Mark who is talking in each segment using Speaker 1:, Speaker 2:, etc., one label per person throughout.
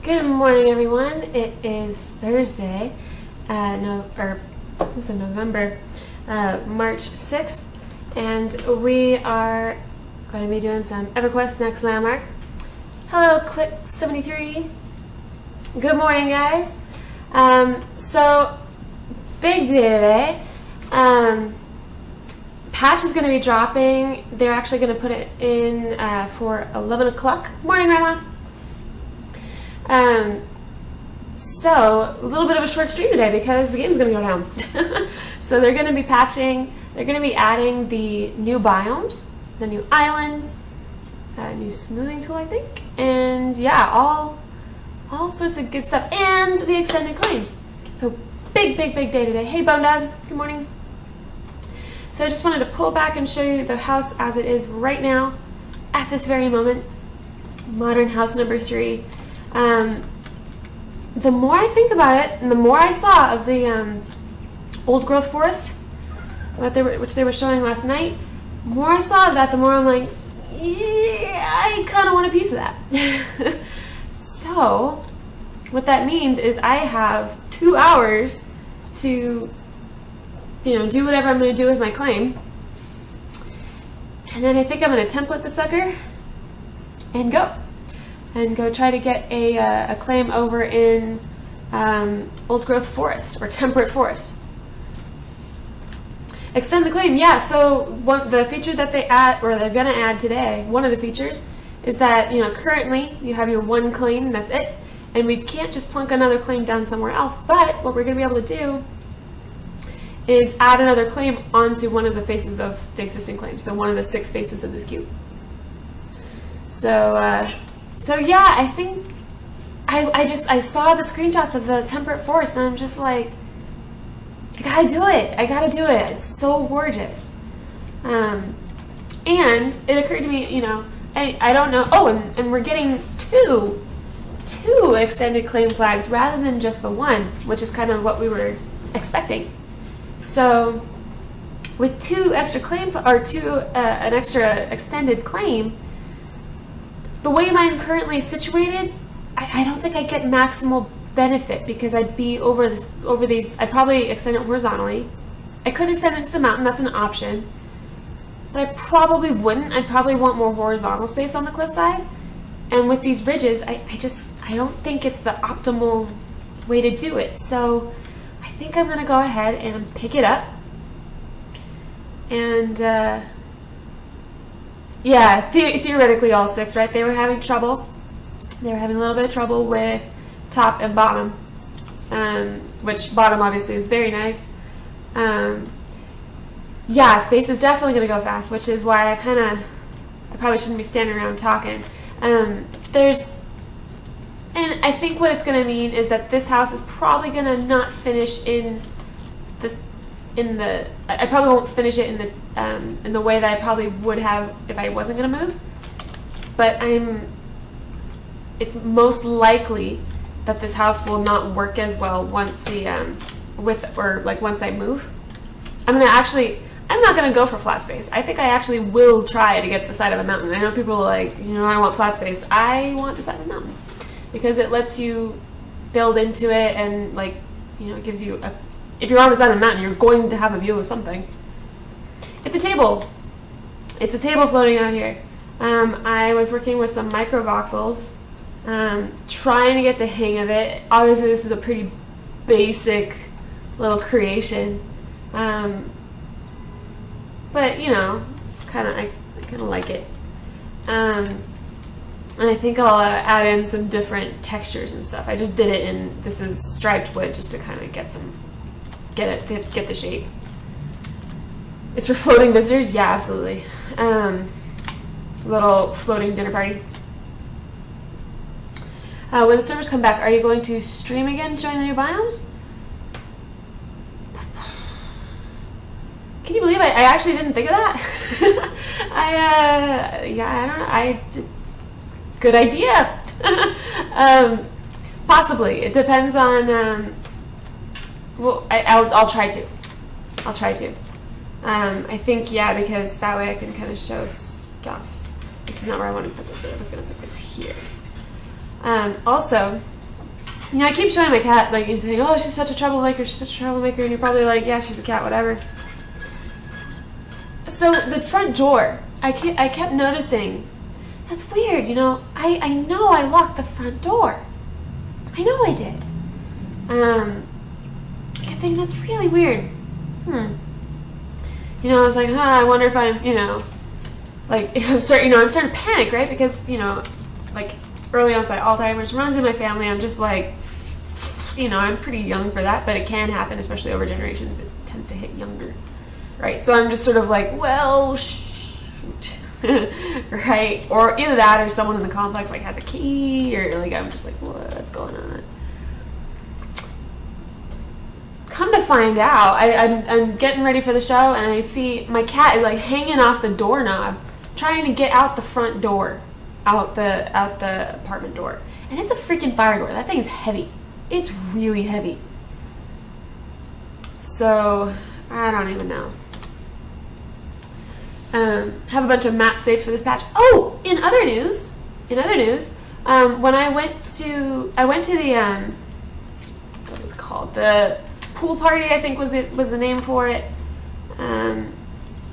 Speaker 1: Good morning, everyone. It is Thursday, November, March 6th, and we are going to be doing some EverQuest Next Landmark. Hello, Click73. Good morning, guys. So, big day today. Patch is going to be dropping. They're actually going to put it in for 11 o'clock. Morning, Grandma. So, a little bit of a short stream today because the game's going to go down. So they're going to be patching, they're going to be adding the new biomes, the new islands, new smoothing tool, I think, and yeah, all sorts of good stuff, and the extended claims. So big day today. Hey, Bone Dad, good morning. So I just wanted to pull back and show you the house as it is right now, at this very moment. Modern house number 3. The more I think about it, and the more I saw of the old growth forest, which they were showing last night, the more I saw of that, the more I'm like, yeah, I kind of want a piece of that. So, what that means is I have 2 hours to, do whatever I'm going to do with my claim. And then I think I'm going to template the sucker and go try to get a claim over in old growth forest or temperate forest. Extend the claim, yeah. So the feature that they add, or they're gonna add today, one of the features is that currently you have your one claim, that's it, and we can't just plunk another claim down somewhere else. But what we're gonna be able to do is add another claim onto one of the faces of the existing claim. So one of the 6 faces of this cube. So yeah, I think I saw the screenshots of the temperate forest and I'm just like, I gotta do it. It's so gorgeous. And it occurred to me, I don't know. Oh, and we're getting two extended claim flags rather than just the one, which is kind of what we were expecting. So with 2 extra claim, or an extra extended claim, the way mine currently is situated, I don't think I get maximal benefit because I'd be over these. I'd probably extend it horizontally. I could extend it to the mountain, that's an option. But I probably wouldn't. I'd probably want more horizontal space on the cliffside. And with these ridges, I don't think it's the optimal way to do it. So I think I'm gonna go ahead and pick it up. And yeah, theoretically all 6, right? They were having trouble. They were having a little bit of trouble with top and bottom, which bottom obviously is very nice. Yeah, space is definitely going to go fast, which is why I probably shouldn't be standing around talking. And I think what it's going to mean is that this house is probably going to not finish I probably won't finish it in the way that I probably would have if I wasn't going to move. But it's most likely that this house will not work as well once once I move. I'm not going to go for flat space. I think I actually will try to get the side of a mountain. I know people are like, I want flat space. I want the side of a mountain because it lets you build into it and it gives you if you're on the side of a mountain, you're going to have a view of something. It's a table. It's a table floating out here. I was working with some microvoxels, trying to get the hang of it. Obviously, this is a pretty basic little creation. But, it's I kind of like it. And I think I'll add in some different textures and stuff. I just did it in, this is striped wood just to kind of get the shape. It's for floating visitors? Yeah, absolutely. Little floating dinner party. When the servers come back, are you going to stream again showing the new biomes? Can you believe I actually didn't think of that? I don't know. Good idea. Possibly. It depends on, I'll try to. I think, yeah, because that way I can kind of show stuff. This is not where I want to put this. I was going to put this here. Also, You know, I keep showing my cat, like, you saying, oh, she's such a troublemaker, and you're probably like, yeah, she's a cat, whatever. So, the front door, I kept noticing, that's weird, you know, I know I locked the front door. I know I did. I kept thinking, that's really weird. You know, I was like, I wonder if I'm, you know, like, I'm starting to panic, right? Because, you know, like, early onset Alzheimer's runs in my family. I'm just like, you know, I'm pretty young for that, but it can happen, especially over generations. It tends to hit younger, right? So I'm just sort of like, well, shoot, right? Or either that or someone in the complex, like, has a key, or, like, I'm just like, what's going on? Come to find out, I'm getting ready for the show, and I see my cat is, like, hanging off the doorknob, trying to get out the front door, out the apartment door. And it's a freaking fire door. That thing is heavy. It's really heavy. So, I don't even know. Have a bunch of mats saved for this patch. Oh, in other news, when I went to the what was it called, the pool party, I think was the name for it. I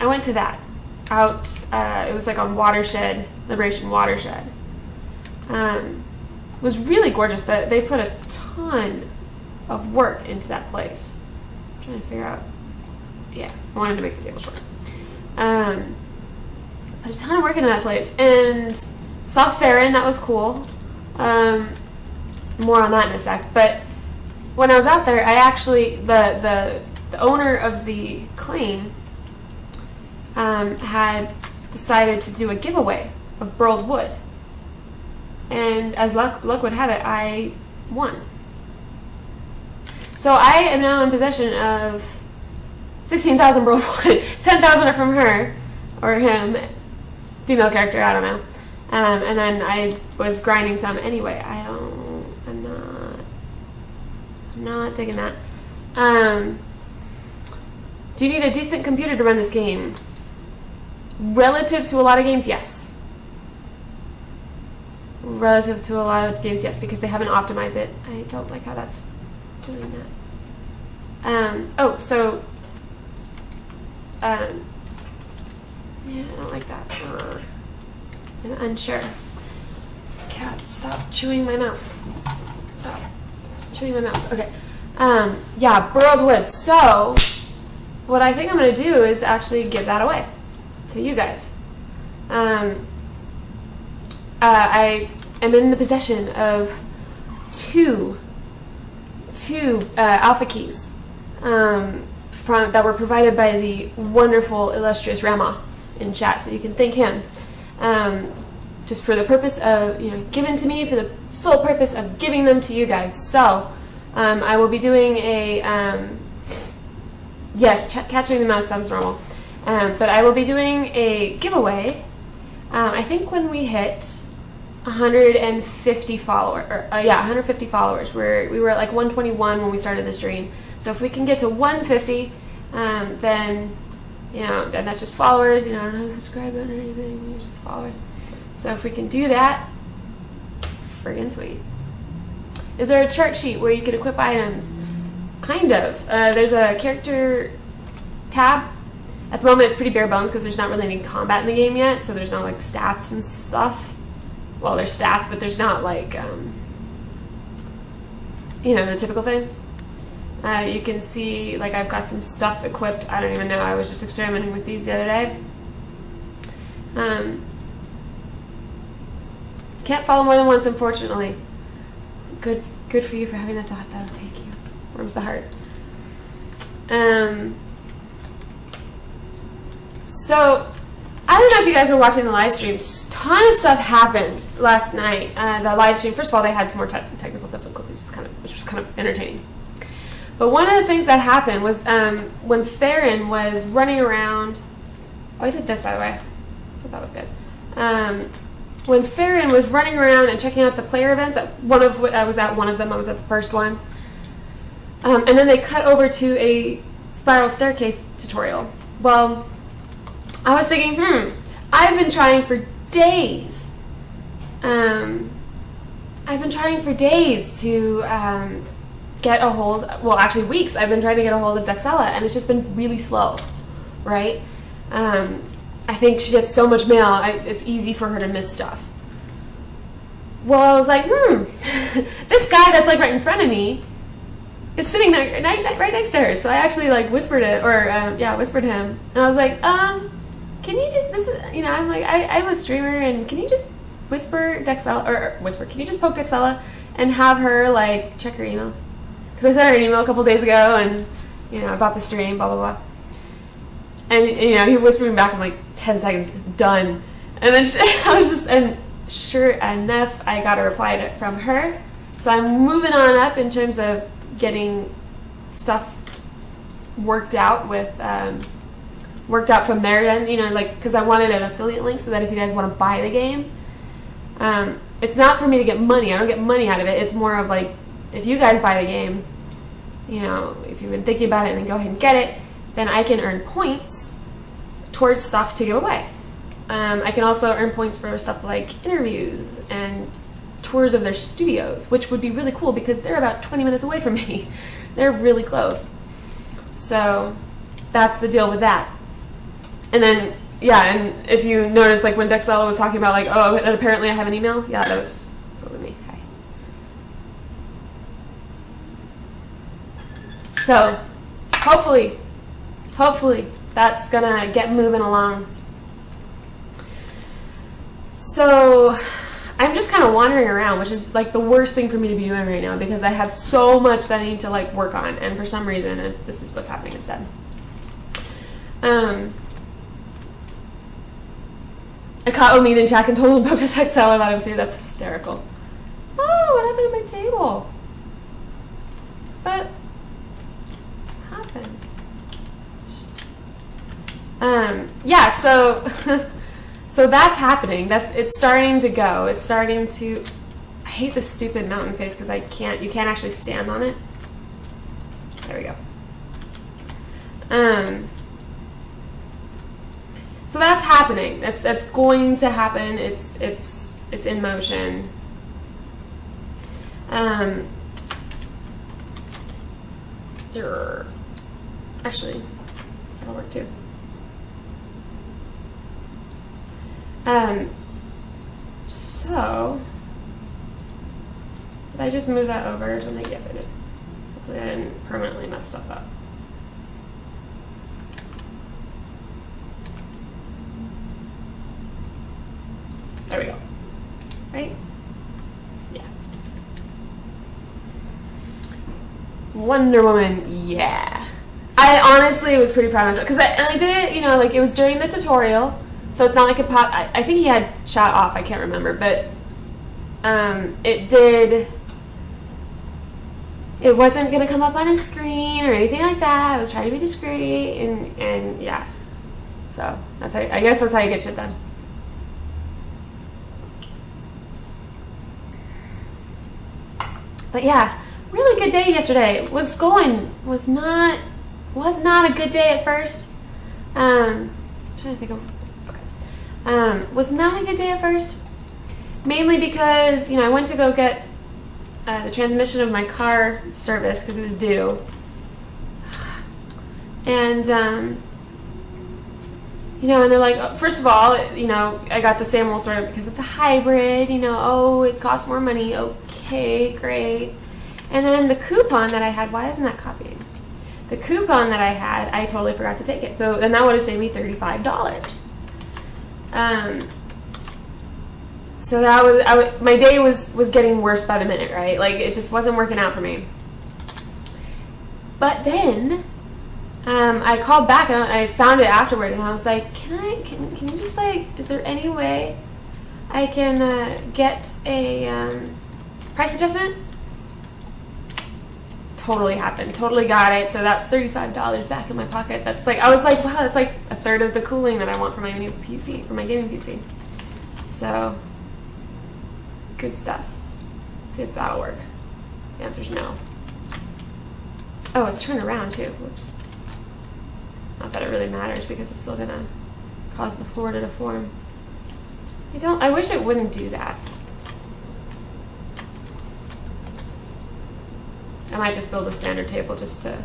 Speaker 1: went to that out. It was like on Liberation Watershed. It was really gorgeous. That they put a ton of work into that place. I'm trying to figure out. Yeah, I wanted to make the table short. Put a ton of work into that place, and saw Farron. That was cool. More on that in a sec. But when I was out there, I actually the owner of the claim had decided to do a giveaway of burled wood, and as luck would have it, I won. So I am now in possession of 16,000 burled wood. 10,000 are from her or him, female character. I don't know. And then I was grinding some anyway. I'm not digging that. Do you need a decent computer to run this game? Relative to a lot of games, yes. Relative to a lot of games, yes, because they haven't optimized it. I don't like how that's doing that. Yeah, I don't like that. I'm unsure. Cat, stop chewing my mouse. Stop chewing my mouse. Okay. Yeah, burled wood. So, what I think I'm going to do is actually give that away to you guys. I am in the possession of two alpha keys that were provided by the wonderful, illustrious Rama in chat, so you can thank him. Just for the purpose of, given to me for the sole purpose of giving them to you guys. So, I will be doing a, catching the mouse sounds normal. But I will be doing a giveaway, I think when we hit 150 followers, 150 followers. We were at like 121 when we started the stream. So if we can get to 150, then, and that's just followers, I don't have a subscribe button or anything, it's just followers. So if we can do that, friggin' sweet. Is there a chart sheet where you can equip items? Kind of. There's a character tab. At the moment it's pretty bare bones because there's not really any combat in the game yet, so there's no like stats and stuff. Well, there's stats, but there's not like, the typical thing. You can see, like, I've got some stuff equipped. I don't even know. I was just experimenting with these the other day. Can't follow more than once, unfortunately. Good for you for having that thought, though. Thank you. Warms the heart. So, I don't know if you guys were watching the live stream. A ton of stuff happened last night. The live stream, first of all, they had some more technical difficulties, which was kind of entertaining. But one of the things that happened was when Farron was running around. Oh, I did this, by the way. I thought that was good. When Farron was running around and checking out the player events, I was at one of them. I was at the first one. And then they cut over to a spiral staircase tutorial. Well, I was thinking, I've been trying for days. I've I've been trying for days to get a hold, well, actually weeks, I've been trying to get a hold of Dexella, and it's just been really slow, right? I think she gets so much mail, it's easy for her to miss stuff. Well, I was like, this guy that's like right in front of me is sitting there right next to her. So I actually like whispered him, and I was like, can you just, this is, you know, I'm like, I'm a streamer, and can you just whisper Dexella, can you just poke Dexella and have her like check her email? Because I sent her an email a couple days ago, and you know, about the stream, blah blah blah. And you know, he whispered me back in like 10 seconds, done. And then I was just, and sure enough, I got a reply from her. So I'm moving on up in terms of getting stuff worked out from their end, you know, like, because I wanted an affiliate link so that if you guys want to buy the game, it's not for me to get money. I don't get money out of it. It's more of like, if you guys buy the game, you know, if you've been thinking about it and then go ahead and get it, then I can earn points towards stuff to give away. I can also earn points for stuff like interviews and tours of their studios, which would be really cool because they're about 20 minutes away from me. They're really close. So that's the deal with that. And then, yeah, and if you notice, like when Dexella was talking about like, oh, and apparently I have an email, yeah, that was totally me. Hi. So hopefully that's gonna get moving along. So I'm just kind of wandering around, which is like the worst thing for me to be doing right now because I have so much that I need to like work on, and for some reason this is what's happening instead. I caught Omid in chat and told him about to Dexella about him too. That's hysterical. Oh, what happened to my table? But what happened? Yeah, so so that's happening. It's starting to go. It's starting to. I hate this stupid mountain face because you can't actually stand on it. There we go. So that's happening. That's going to happen. It's in motion. Actually, that'll work too. So, did I just move that over or something? Yes, I did. Hopefully I didn't permanently mess stuff up. There we go. Right? Yeah. Wonder Woman, yeah. I honestly was pretty proud of myself because I did it, you know, like it was during the tutorial. So it's not like it popped. I think he had chat off. I can't remember, but it did. It wasn't gonna come up on his screen or anything like that. I was trying to be discreet, and yeah. So that's how, I guess that's how you get shit done. But yeah, really good day yesterday. Was not a good day at first. I'm trying to think of. Was not a good day at first, mainly because, you know, I went to go get the transmission of my car serviced because it was due, and you know, and they're like, first of all, you know, I got the same old sort of because it's a hybrid, you know, oh, it costs more money, okay, great, and then the coupon that I had, why isn't that copying? The coupon that I had, I totally forgot to take it, so then that would have saved me $35. So that was, my day was getting worse by the minute, right? Like, it just wasn't working out for me. But then, I called back and I found it afterward and I was like, can you just like, is there any way I can, get a, price adjustment? Totally happened. Totally got it. So that's $35 back in my pocket. That's like, I was like, wow, that's like a third of the cooling that I want for my new PC, for my gaming PC. So, good stuff. See if that'll work. The answer's no. Oh, it's turned around too. Whoops. Not that it really matters because it's still gonna cause the floor to deform. I wish it wouldn't do that. I might just build a standard table just to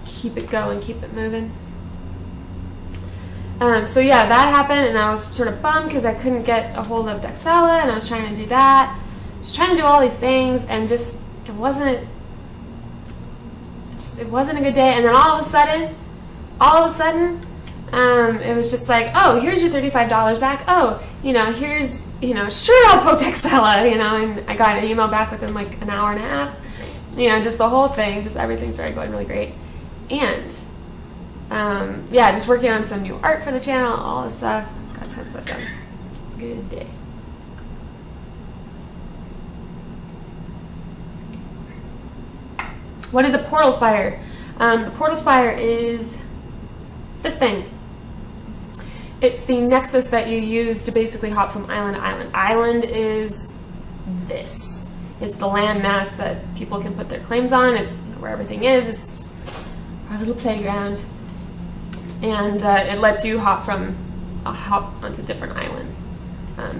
Speaker 1: keep it going, keep it moving. So yeah, that happened, and I was sort of bummed because I couldn't get a hold of Dexella, and I was trying to do that, just trying to do all these things, and just it wasn't a good day. And then all of a sudden, it was just like, oh, here's your $35 back. Oh, here's, sure, I'll poke Dexella, and I got an email back within like an hour and a half. Just the whole thing, just everything started going really great. And yeah, just working on some new art for the channel, all this stuff. Got tons of stuff done. Good day. What is a portal spire? The portal spire is this thing. It's the nexus that you use to basically hop from island to island. Island is this. It's the land mass that people can put their claims on. It's where everything is. It's our little playground. And it lets you hop onto different islands.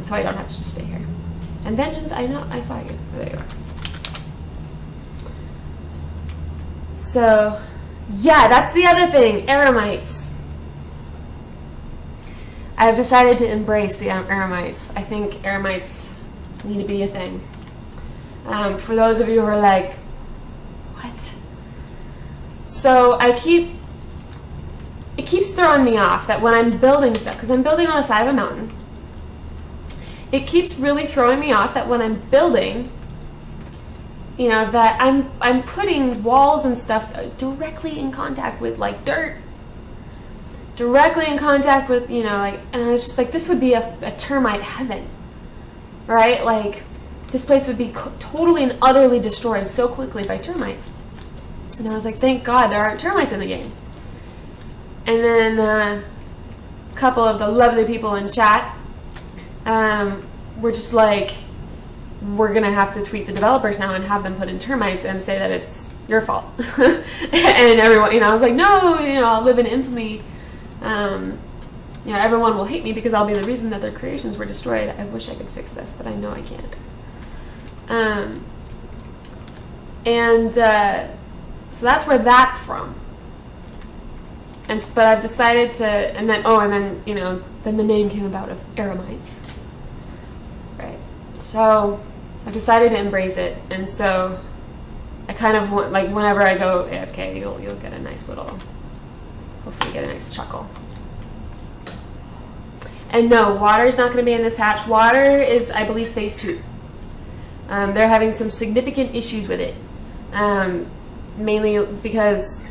Speaker 1: So I don't have to just stay here. And Vengeance, I know, I saw you. There you are. So, yeah, that's the other thing, eremites. I've decided to embrace the eremites. I think eremites need to be a thing. For those of you who are like, what? So it keeps throwing me off that when I'm building stuff, because I'm building on the side of a mountain, it keeps really throwing me off that when I'm building, that I'm putting walls and stuff directly in contact with like dirt, directly in contact with, and I was just like, this would be a termite heaven, right? Like, this place would be totally and utterly destroyed so quickly by termites. And I was like, thank God there aren't termites in the game. And then a couple of the lovely people in chat were just like, we're going to have to tweet the developers now and have them put in termites and say that it's your fault. And everyone, I was like, no, I'll live in infamy. Everyone will hate me because I'll be the reason that their creations were destroyed. I wish I could fix this, but I know I can't. So that's where that's from. But I've decided to, then the name came about of eremites. Right. So I've decided to embrace it, and so I kind of want, like, whenever I go AFK, you'll get a nice little, hopefully get a nice chuckle. And no, water's not going to be in this patch. Water is, I believe, phase 2. They're having some significant issues with it, mainly because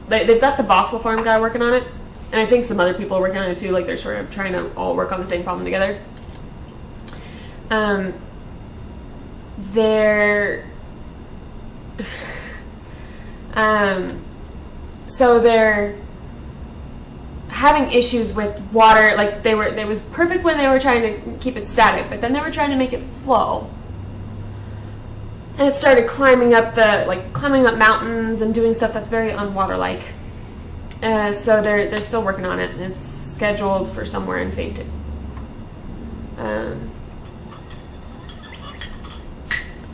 Speaker 1: they've got the voxel farm guy working on it, and I think some other people are working on it too. Like, they're sort of trying to all work on the same problem together. So they're having issues with water. Like, it was perfect when they were trying to keep it static, but then they were trying to make it flow. And it started climbing up mountains and doing stuff that's very unwater-like. So they're still working on it, and it's scheduled for somewhere in phase 2.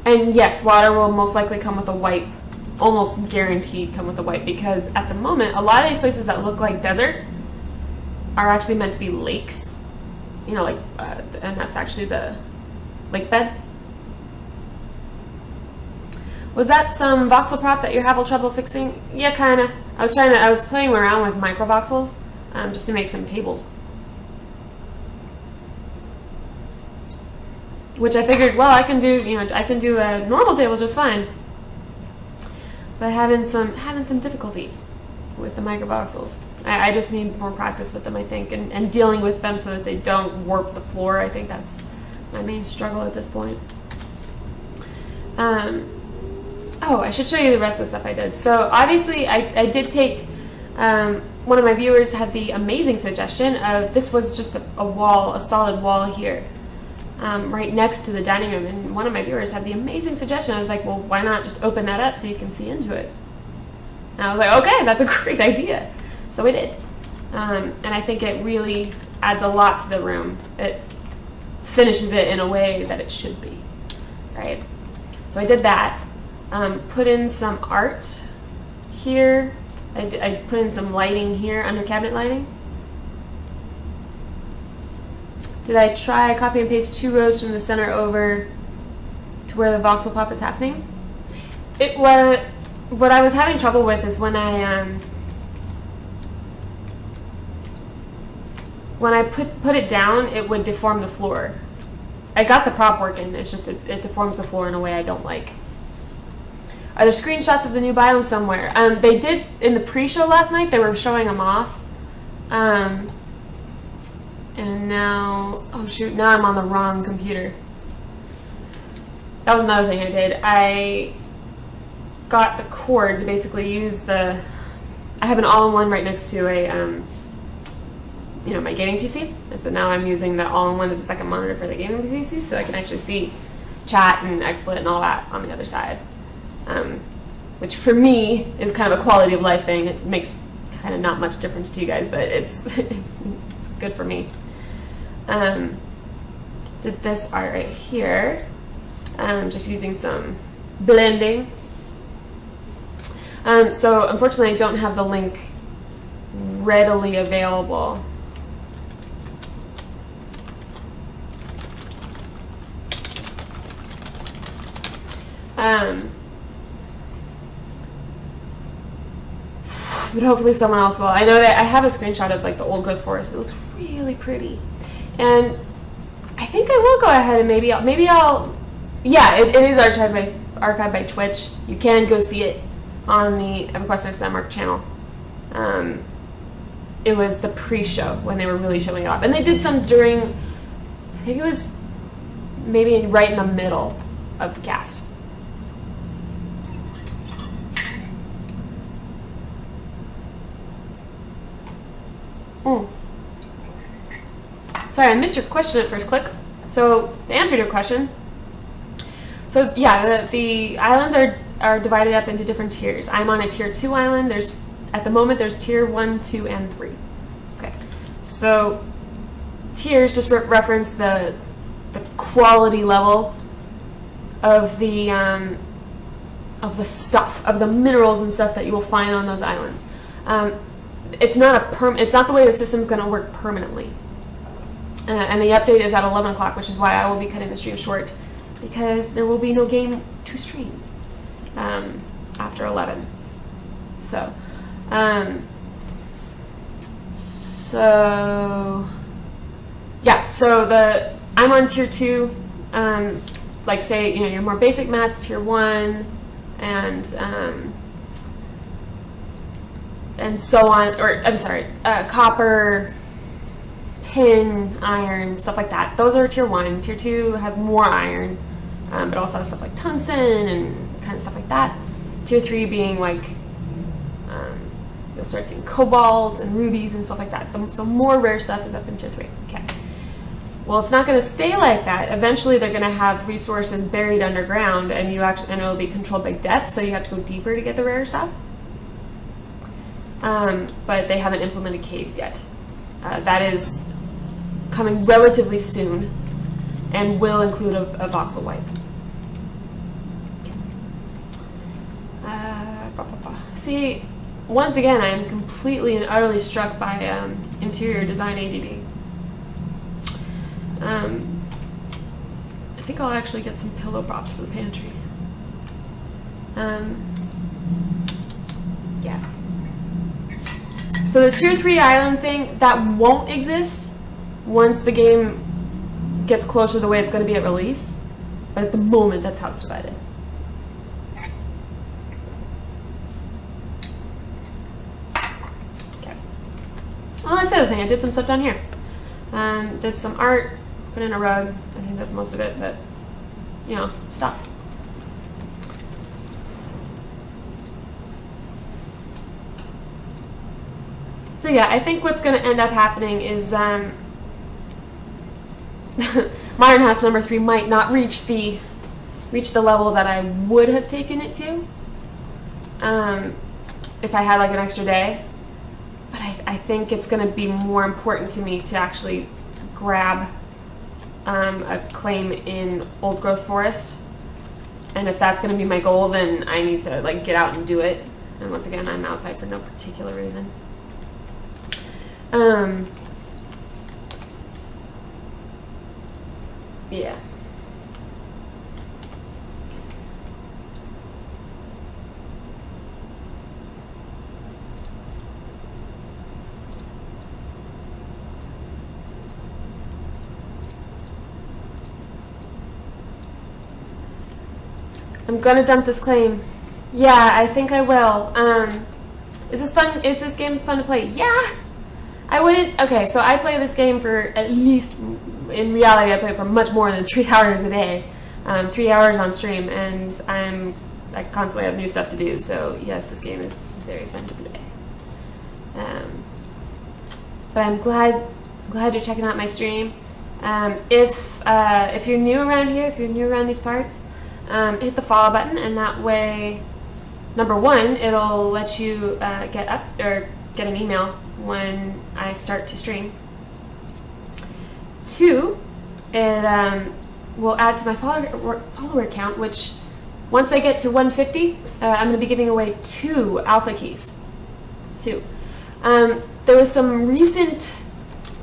Speaker 1: And yes, water will most likely come with a wipe, almost guaranteed come with a wipe, because at the moment, a lot of these places that look like desert are actually meant to be lakes. And that's actually the lake bed. Was that some voxel prop that you're having trouble fixing? Yeah, kinda. I was playing around with micro voxels, just to make some tables. Which I figured, well, I can do a normal table just fine. But having some difficulty with the micro voxels. I just need more practice with them, I think, and dealing with them so that they don't warp the floor. I think that's my main struggle at this point. Oh, I should show you the rest of the stuff I did. So obviously I did take, one of my viewers had the amazing suggestion of, this was just a solid wall here, right next to the dining room. And one of my viewers had the amazing suggestion. I was like, well, why not just open that up so you can see into it? And I was like, okay, that's a great idea. So we did. And I think it really adds a lot to the room. It finishes it in a way that it should be, right? So I did that. put in some art here. I put in some lighting here under cabinet lighting. Did I try copy and paste 2 rows from the center over to where the voxel pop is happening? What I was having trouble with is when I put it down, it would deform the floor. I got the prop working, it's just it deforms the floor in a way I don't like. Are there screenshots of the new biomes somewhere? They did in the pre-show last night. They were showing them off. And now, oh shoot, now I'm on the wrong computer. That was another thing I did. I got the cord to basically use I have an all-in-one right next to a, my gaming PC. And so now I'm using the all-in-one as a second monitor for the gaming PC, so I can actually see chat and XSplit and all that on the other side. Which for me is kind of a quality of life thing. It makes kind of not much difference to you guys, but it's it's good for me. Did this art right here. Just using some blending. So unfortunately I don't have the link readily available. But hopefully someone else will. I know that I have a screenshot of like the old growth forest. It looks really pretty, and I think I will go ahead and maybe I'll. Yeah, it is archived by Twitch. You can go see it on the EverQuest Next Landmark channel. It was the pre-show when they were really showing it off, and they did some during. I think it was maybe right in the middle of the cast. Sorry, I missed your question at first click. So, the answer to your question. So, yeah, the islands are divided up into different tiers. I'm on a tier 2 island. At the moment, there's tier 1, 2, and 3. Okay. So, tiers just reference the quality level of the stuff, of the minerals and stuff that you will find on those islands. It's not the way the system's going to work permanently. And the update is at 11 o'clock, which is why I will be cutting the stream short, because there will be no game to stream after 11. So, yeah. So I'm on tier 2. Like say your more basic mats, tier 1, and so on. Or I'm sorry, copper, tin, iron, stuff like that. Those are tier 1. Tier 2 has more iron, but also has stuff like tungsten and kind of stuff like that. Tier 3 being like, you'll start seeing cobalt and rubies and stuff like that. So more rare stuff is up in tier 3. Okay. Well, it's not going to stay like that. Eventually, they're going to have resources buried underground, and it'll be controlled by depth, so you have to go deeper to get the rare stuff. But they haven't implemented caves yet. That is coming relatively soon and will include a voxel wipe. See, once again, I am completely and utterly struck by interior design ADD. I think I'll actually get some pillow props for the pantry. Yeah. So the tier 3 island thing, that won't exist once the game gets closer to the way it's going to be at release. But at the moment, that's how it's divided. Okay. Well, that's the other thing. I did some stuff down here. Did some art, put in a rug. I think that's most of it, but, stuff. So yeah, I think what's going to end up happening is Modern House number 3 might not reach the level that I would have taken it to if I had like an extra day. But I think it's going to be more important to me to actually grab a claim in Old Growth Forest And if that's going to be my goal, then I need to like get out and do it. And once again, I'm outside for no particular reason. Yeah. I'm gonna dump this claim. Yeah, I think I will. Is this fun? Is this game fun to play? Yeah! I wouldn't... Okay, so I play this game for at least... In reality, I play it for much more than 3 hours a day. 3 hours on stream, and I constantly have new stuff to do, so yes, this game is very fun to play. But I'm glad you're checking out my stream. If you're new around here, if you're new around these parts, hit the follow button, and that way, number one, it'll let you get an email when I start to stream. 2, it will add to my follower count, which once I get to 150, I'm going to be giving away 2 alpha keys. 2. There was some recent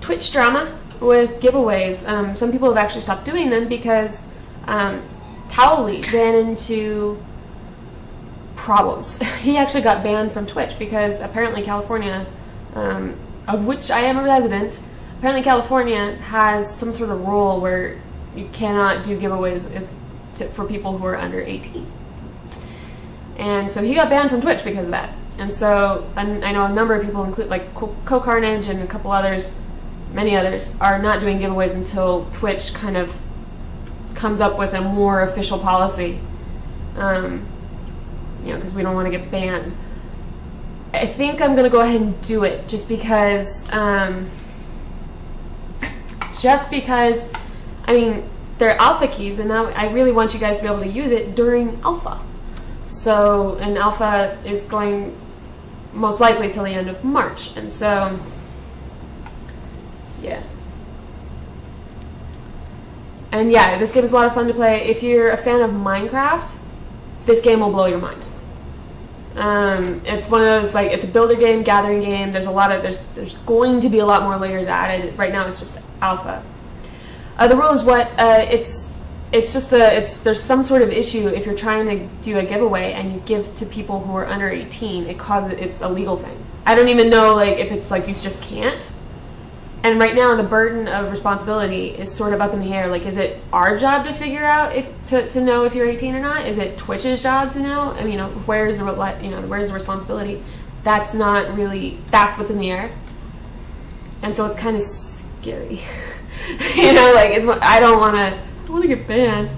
Speaker 1: Twitch drama with giveaways. Some people have actually stopped doing them because Towley ran into problems. He actually got banned from Twitch because apparently California, of which I am a resident, apparently California has some sort of rule where you cannot do giveaways for people who are under 18. And so he got banned from Twitch because of that. And so I know a number of people, include like Co-Carnage and a couple others, many others, are not doing giveaways until Twitch kind of comes up with a more official policy. Because we don't want to get banned. I think I'm going to go ahead and do it just because, I mean, they're alpha keys, and now I really want you guys to be able to use it during alpha. So, and alpha is going most likely till the end of March, and so, yeah. And yeah, this game is a lot of fun to play. If you're a fan of Minecraft, this game will blow your mind. It's one of those, like, it's a builder game, gathering game. There's there's going to be a lot more layers added. Right now it's just alpha. The rule is there's some sort of issue if you're trying to do a giveaway and you give to people who are under 18, it's a legal thing. I don't even know, like, if it's like you just can't. And right now the burden of responsibility is sort of up in the air. Like, is it our job to figure out to know if you're 18 or not? Is it Twitch's job to know? I mean, where's the responsibility? That's not really, that's what's in the air. And so it's kind of scary. I don't want to get banned.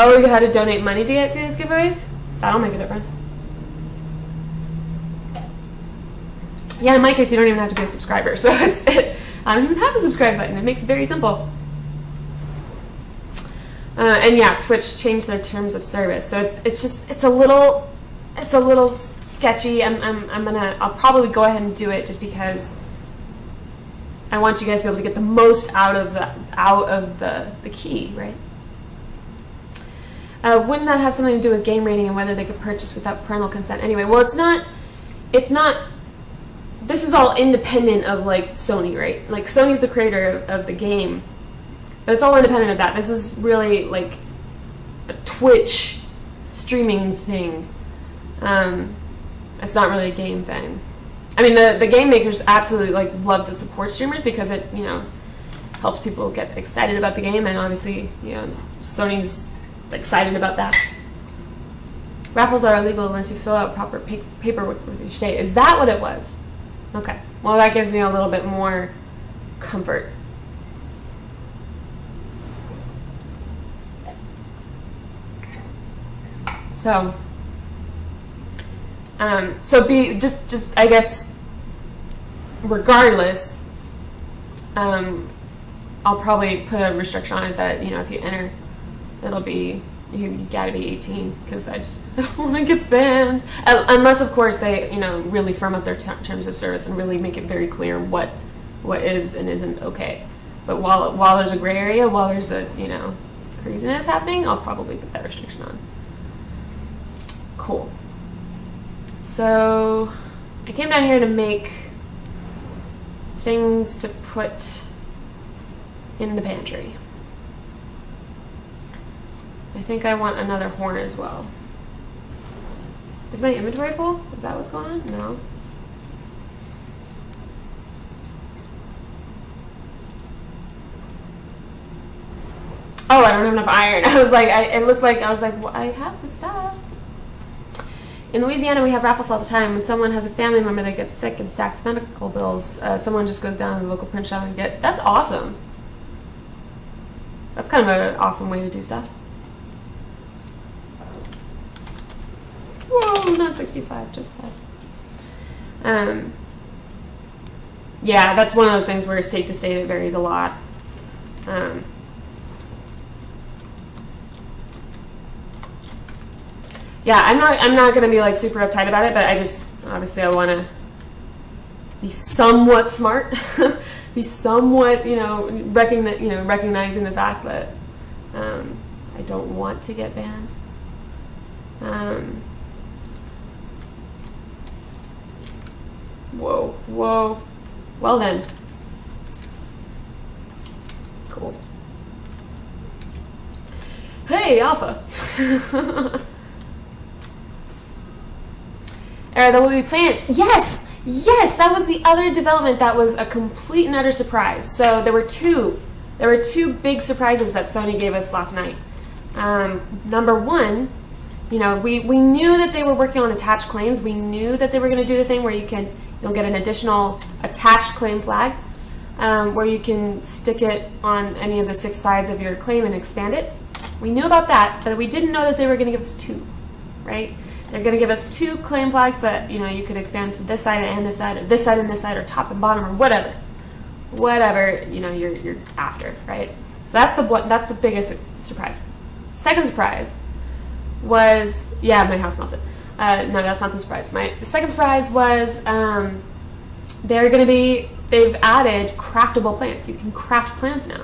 Speaker 1: You had to donate money to get to these giveaways? That'll make a difference. Yeah, in my case, you don't even have to be a subscriber, so I don't even have a subscribe button. It makes it very simple. And yeah, Twitch changed their terms of service, so it's a little sketchy. I'll probably go ahead and do it just because I want you guys to be able to get the most out of the key, right? Wouldn't that have something to do with game rating and whether they could purchase without parental consent? Anyway, well, it's not. This is all independent of, like, Sony, right? Like, Sony's the creator of the game, but it's all independent of that. This is really, like, a Twitch streaming thing. It's not really a game thing. I mean, the game makers absolutely, like, love to support streamers because it, helps people get excited about the game, and obviously, Sony's excited about that. Raffles are illegal unless you fill out proper paperwork with your state. Is that what it was? Okay. Well, that gives me a little bit more comfort. So, be just I guess, regardless, I'll probably put a restriction on it that, if you enter, it'll be, you gotta be 18, because I don't want to get banned. Unless, of course, they, really firm up their terms of service and really make it very clear what is and isn't okay. But while there's a gray area, while there's a, you know, craziness happening, I'll probably put that restriction on. Cool. So I came down here to make things to put in the pantry. I think I want another horn as well. Is my inventory full? Is that what's going on? No. Oh, I don't have enough iron. I was like, it looked like, I was like, well, I have the stuff. In Louisiana, we have raffles all the time. When someone has a family member that gets sick and stacks medical bills, someone just goes down to the local print shop and get. That's awesome. That's kind of an awesome way to do stuff. Whoa, not 65, just 5. Yeah, that's one of those things where state to state it varies a lot. Yeah, I'm not gonna be like super uptight about it, but I just obviously I want to be somewhat smart, be somewhat recognizing the fact that I don't want to get banned. Whoa. Well then. Cool. Hey, Alpha. There will be plants. Yes, that was the other development that was a complete and utter surprise. So there were two big surprises that Sony gave us last night. Number one, you know, we knew that they were working on attached claims. We knew that they were going to do the thing where you'll get an additional attached claim flag, where you can stick it on any of the 6 sides of your claim and expand it. We knew about that, but we didn't know that they were going to give us 2, right? They're going to give us 2 claim flags that, you know, you could expand to this side and this side, or this side and this side, or top and bottom, or whatever, you know, you're after, right? So that's the biggest surprise. Second surprise was, yeah, my house melted. No, that's not the surprise. The second surprise was they've added craftable plants. You can craft plants now,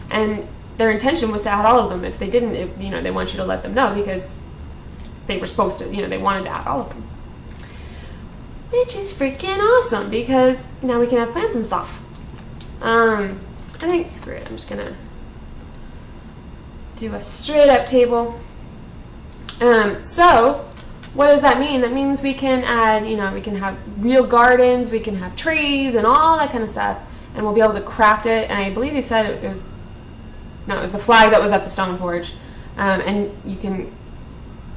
Speaker 1: and their intention was to add all of them. If they didn't, you know, they want you to let them know because they were supposed to, you know, they wanted to add all of them. Which is freaking awesome because now we can have plants and stuff. I think, screw it, I'm just gonna do a straight up table. So what does that mean? That means we can add, you know, we can have real gardens, we can have trees and all that kind of stuff, and we'll be able to craft it. And I believe they said it was the flag that was at the Stone Forge. And you can,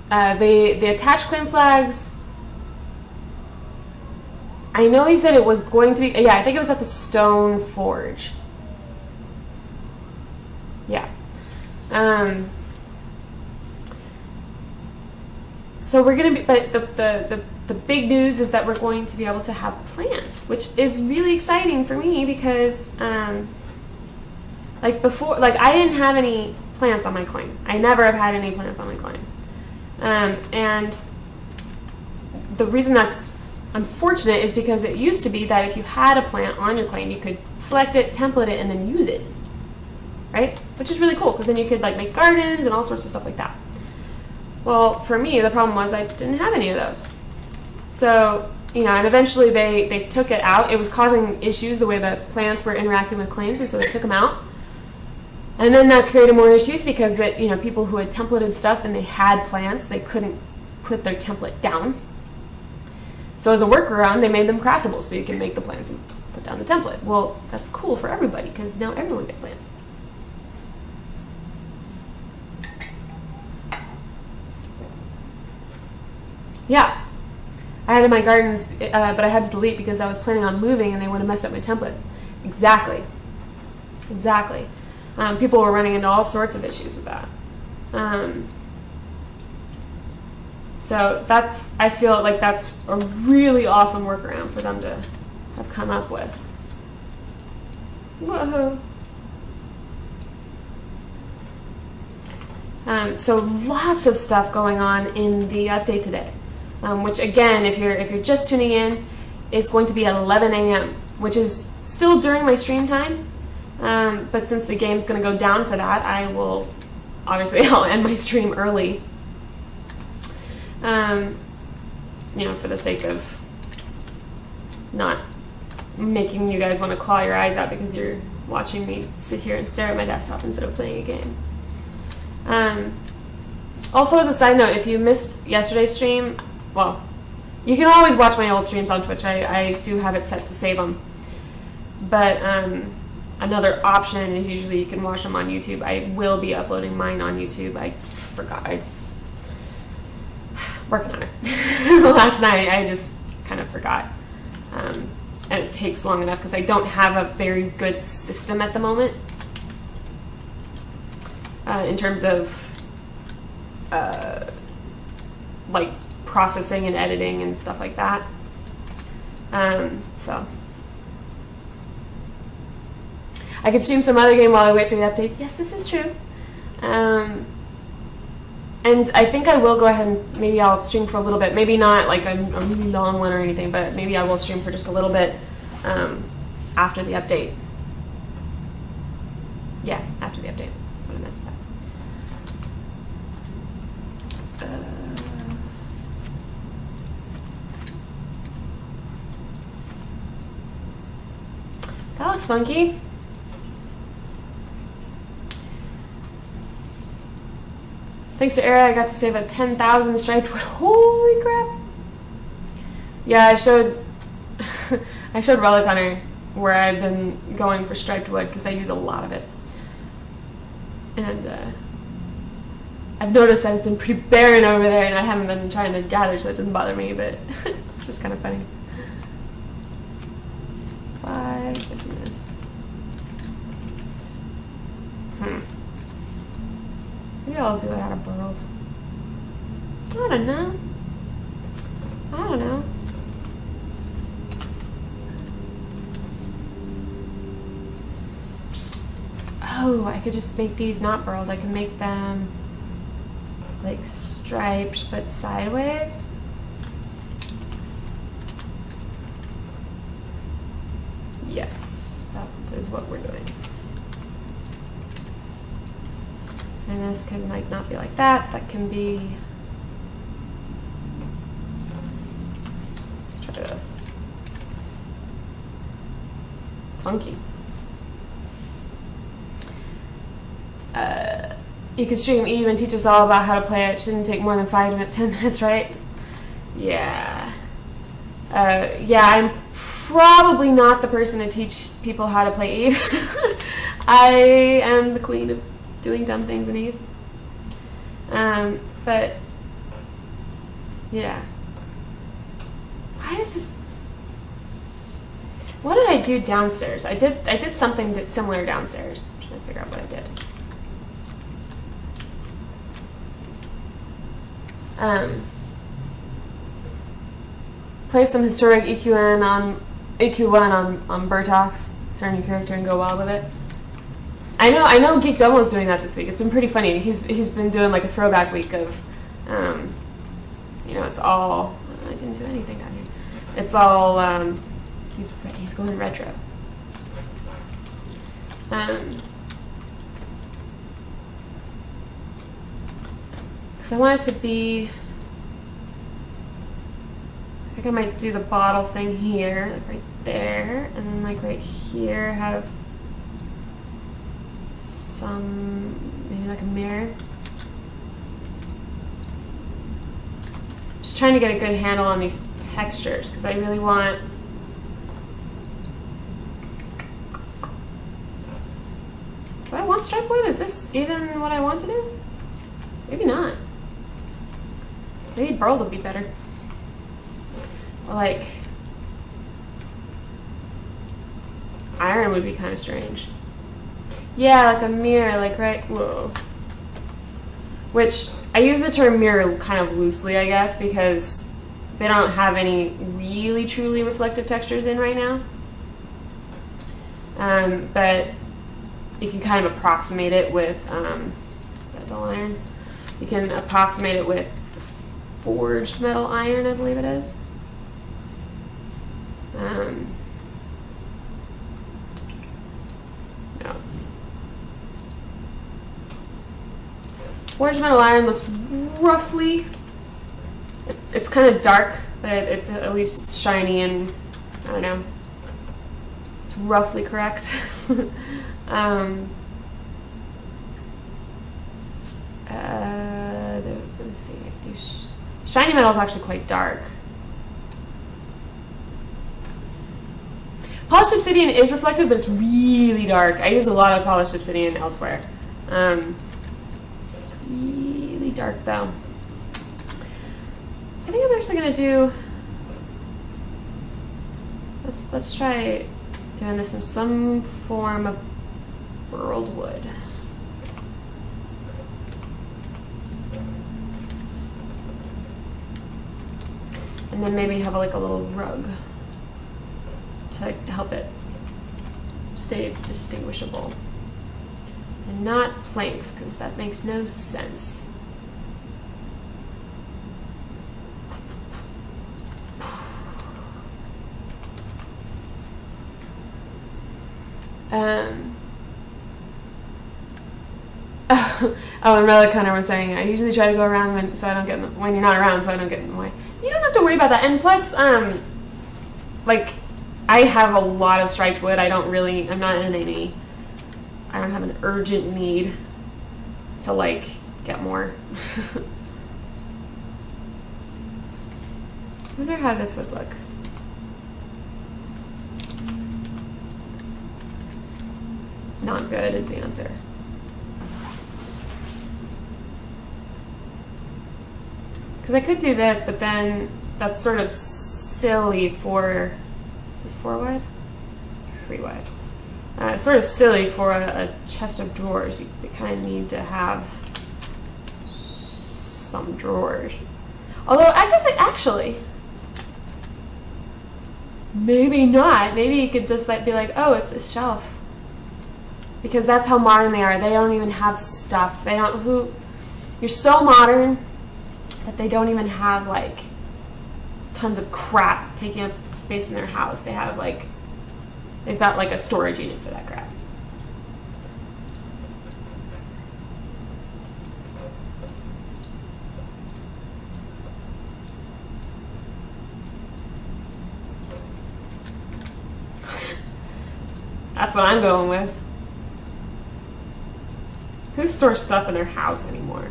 Speaker 1: the attached claim flags, I know he said it was going to be, yeah, I think it was at the Stone Forge. Yeah. So we're going to be, but the big news is that we're going to be able to have plants, which is really exciting for me because, like before, like I didn't have any plants on my claim. I never have had any plants on my claim. And the reason that's unfortunate is because it used to be that if you had a plant on your claim, you could select it, template it, and then use it, right? Which is really cool because then you could like make gardens and all sorts of stuff like that. Well, for me, the problem was I didn't have any of those. So, you know, and eventually they took it out. It was causing issues the way that plants were interacting with claims, and so they took them out. And then that created more issues because you know, people who had templated stuff and they had plants, they couldn't put their template down. So as a workaround, they made them craftable so you can make the plants and put down the template. Well, that's cool for everybody because now everyone gets plants. Yeah, I had in my gardens, but I had to delete because I was planning on moving and they would have messed up my templates. Exactly. People were running into all sorts of issues with that. So I feel like that's a really awesome workaround for them to have come up with. Whoa. So lots of stuff going on in the update today. Which again, if you're just tuning in, is going to be at 11 a.m., which is still during my stream time. But since the game's going to go down for that, I'll end my stream early. For the sake of not making you guys want to claw your eyes out because you're watching me sit here and stare at my desktop instead of playing a game. Also, as a side note, if you missed yesterday's stream, well, you can always watch my old streams on Twitch. I do have it set to save them. But another option is usually you can watch them on YouTube. I will be uploading mine on YouTube. I forgot. Working on it. Last night, I just kind of forgot. And it takes long enough because I don't have a very good system at the moment in terms of like processing and editing and stuff like that. So I could stream some other game while I wait for the update. Yes, this is true. And I think I will go ahead and maybe I'll stream for a little bit. Maybe not like a really long one or anything, but maybe I will stream for just a little bit after the update. Yeah, after the update. That's what I meant to say. That looks funky. Thanks to Era, I got to save a 10,000 striped wood. Holy crap! Yeah, I showed Relic Hunter where I've been going for striped wood because I use a lot of it. And I've noticed that it's been pretty barren over there and I haven't been trying to gather so it doesn't bother me, but it's just kind of funny. Why isn't this? Maybe I'll do it out of Burled. I don't know. Oh, I could just make these not burled. I can make them like striped but sideways. Yes, that is what we're doing. And this can like not be like that. That can be. Let's try this. Funky. You can stream Eve and teach us all about how to play it. Shouldn't take more than 5 to 10 minutes, right? Yeah. Yeah, I'm probably not the person to teach people how to play Eve. I am the queen of doing dumb things in Eve. But yeah. Why is this? What did I do downstairs? I did something similar downstairs. I'm trying to figure out what I did. Play some historic EQN on EQ1 on Burtox. Start a new character and go wild with it. I know Geek Domo's doing that this week. It's been pretty funny. He's been doing like a throwback week of, it's all. I didn't do anything down here. It's all. He's going retro. Because I want it to be. I think I might do the bottle thing here, like right there, and then like right here have some, maybe like a mirror. Just trying to get a good handle on these textures because I really want. Do I want stripe wood? Is this even what I want to do? Maybe not. Maybe burled would be better. Or like iron would be kind of strange. Yeah, like a mirror, like right. Whoa. Which I use the term mirror kind of loosely, I guess, because they don't have any really truly reflective textures in right now. But you can kind of approximate it with that dull iron. You can approximate it with forged metal iron, I believe it is. No. Forged metal iron looks roughly, it's kind of dark, but it's at least it's shiny and I don't know, it's roughly correct. Let me see. I do shiny metal is actually quite dark. Polished obsidian is reflective, but it's really dark. I use a lot of polished obsidian elsewhere. It's really dark though. I think I'm actually gonna do. Let's try doing this in some form of burled wood. And then maybe have like a little rug to help it stay distinguishable. And not planks, because that makes no sense. Oh, and Relic Hunter was saying, I usually try to go around when you're not around, so I don't get in the way. You don't have to worry about that. And plus, like, I have a lot of striped wood. I'm not in any, I don't have an urgent need to, like, get more. I wonder how this would look. Not good is the answer. Because I could do this, but then that's sort of silly for, is this 4 wide? 3 wide. It's sort of silly for a chest of drawers. You kind of need to have some drawers. Although, I guess actually, maybe not. Maybe you could just be like, oh, it's a shelf. Because that's how modern they are. They don't even have stuff. You're so modern that they don't even have like tons of crap taking up space in their house. They've got like a storage unit for that crap. That's what I'm going with. Who stores stuff in their house anymore?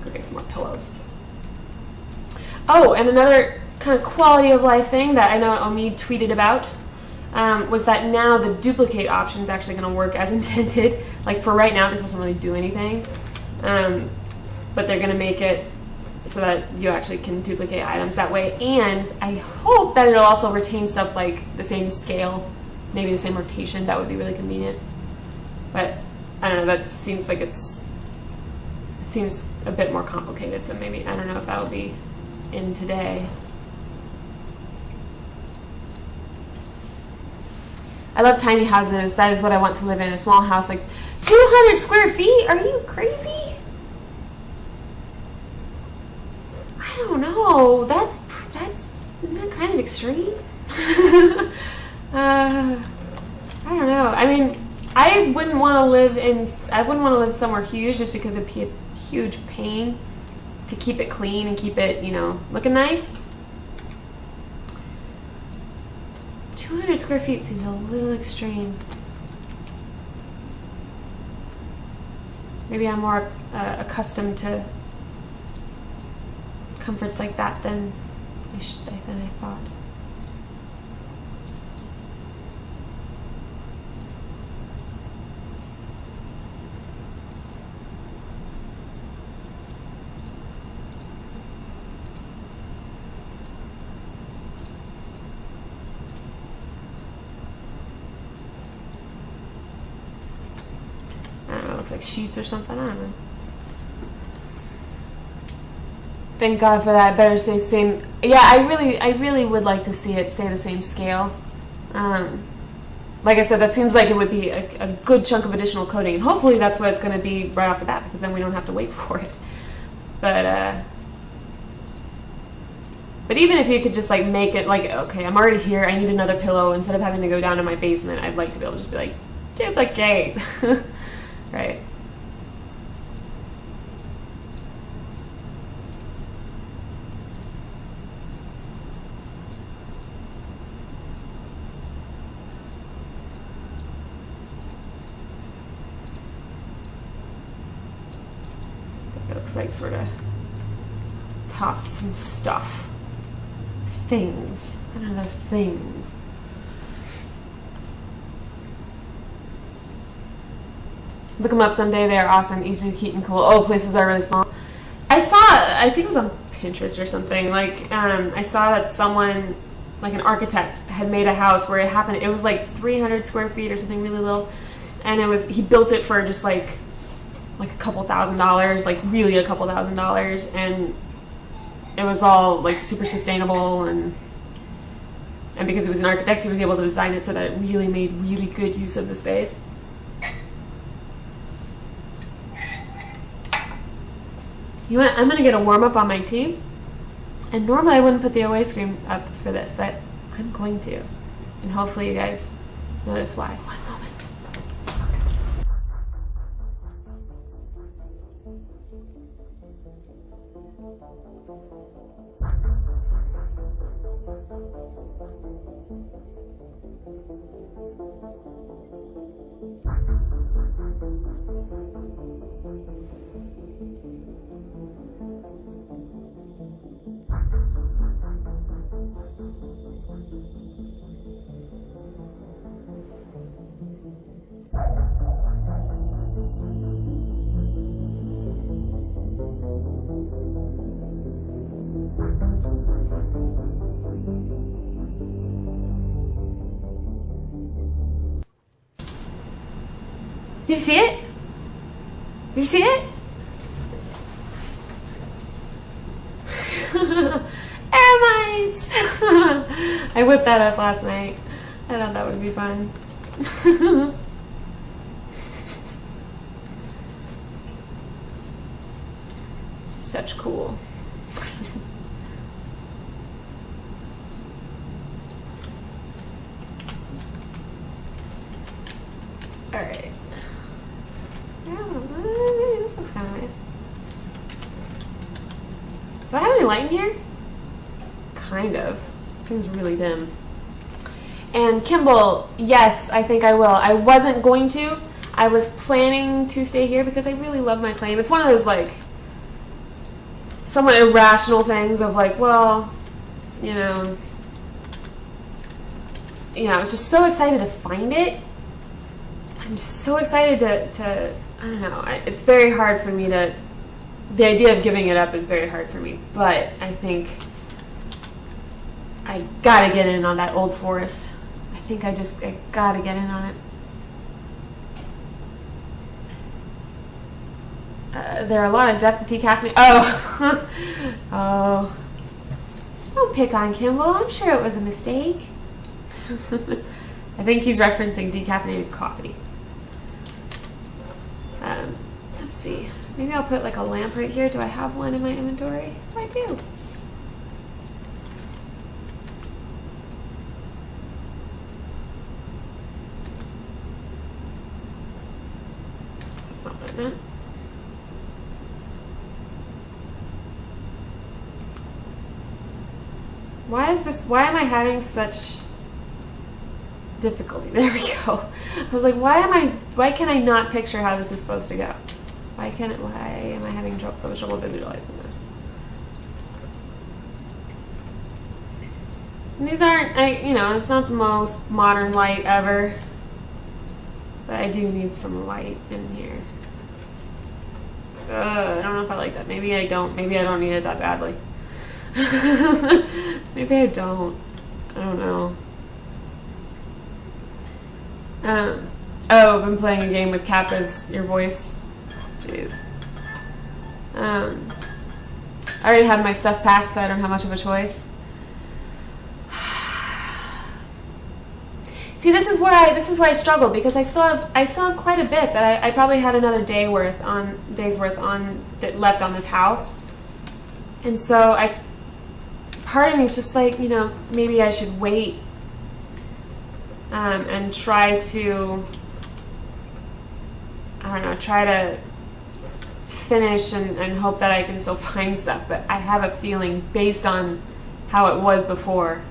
Speaker 1: Go get some more pillows. Oh, and another kind of quality of life thing that I know Omid tweeted about was that now the duplicate option is actually going to work as intended. Like for right now, this doesn't really do anything, but they're going to make it so that you actually can duplicate items that way. And I hope that it'll also retain stuff like the same scale, maybe the same rotation. That would be really convenient. But I don't know, that seems like it seems a bit more complicated, so maybe, I don't know if that'll be in today. I love tiny houses. That is what I want to live in, a small house, like 200 square feet? Are you crazy? I don't know. That's isn't that kind of extreme? I don't know. I mean, I wouldn't want to live somewhere huge just because it'd be a huge pain to keep it clean and keep it, looking nice. 200 square feet seems a little extreme. Maybe I'm more accustomed to comforts like that than I thought. I don't know, it looks like sheets or something, I don't know. Thank God for that. Better stay the same. Yeah, I really would like to see it stay the same scale. Like I said, that seems like it would be a good chunk of additional coding, and hopefully that's what it's going to be right off the bat, because then we don't have to wait for it. But But even if you could just like make it like, okay, I'm already here, I need another pillow, instead of having to go down to my basement, I'd like to be able to just be like, duplicate. Right? It looks like sort of tossed some stuff. Things. I don't know, they're things. Look them up someday. They are awesome, easy to keep and cool. Oh, places are really small. I saw, I think it was on Pinterest or something, like, I saw that someone, like an architect, had made a house where it was like 300 square feet or something really little, and he built it for just like a couple $1,000s, like really a couple $1,000s, and it was all like super sustainable, and because it was an architect, he was able to design it so that it really made really good use of the space. You know what? I'm gonna get a warm up on my tea, and normally I wouldn't put the away screen up for this, but I'm going to, and hopefully you guys notice why. One moment. Did you see it? Did you see it? Eremites! I whipped that up last night. I thought that would be fun. Such cool. Alright. This looks kind of nice. Do I have any light in here? Kind of. Things really dim. And Kimball, yes, I think I will. I wasn't going to. I was planning to stay here because I really love my claim. It's one of those like somewhat irrational things of like, well, you know, I was just so excited to find it. I'm just so excited to I don't know, it's very hard for me the idea of giving it up is very hard for me, but I think I gotta get in on that old forest. I think I gotta get in on it. There are a lot of decaffeinated. Oh, oh! Don't pick on Kimball. I'm sure it was a mistake. I think he's referencing decaffeinated coffee. Let's see. Maybe I'll put like a lamp right here. Do I have one in my inventory? I do. That's not what I meant. Why am I having such difficulty? There we go. I was like, why can I not picture how this is supposed to go? Why am I having so much trouble visualizing this? And these aren't, it's not the most modern light ever, but I do need some light in here. I don't know if I like that. Maybe I don't need it that badly. Maybe I don't. I don't know. I've been playing a game with Kappa's Your Voice. Jeez. I already have my stuff packed, so I don't have much of a choice. See, this is where I struggle, because I still have quite a bit that I probably had another day's worth left on this house, and so I part of me is just like, you know, maybe I should wait and try to, I don't know, try to finish and hope that I can still find stuff. But I have a feeling, based on how it was before,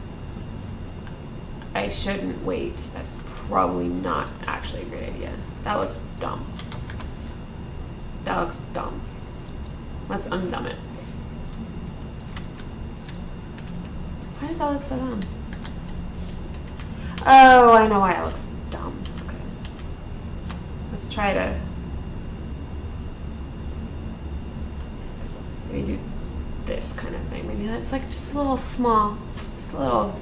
Speaker 1: I shouldn't wait. That's probably not actually a great idea. That looks dumb. That looks dumb. Let's undumb it. Why does that look so dumb? Oh, I know why it looks dumb. Okay. Let's try to maybe do this kind of thing. Maybe that's like just a little small, just a little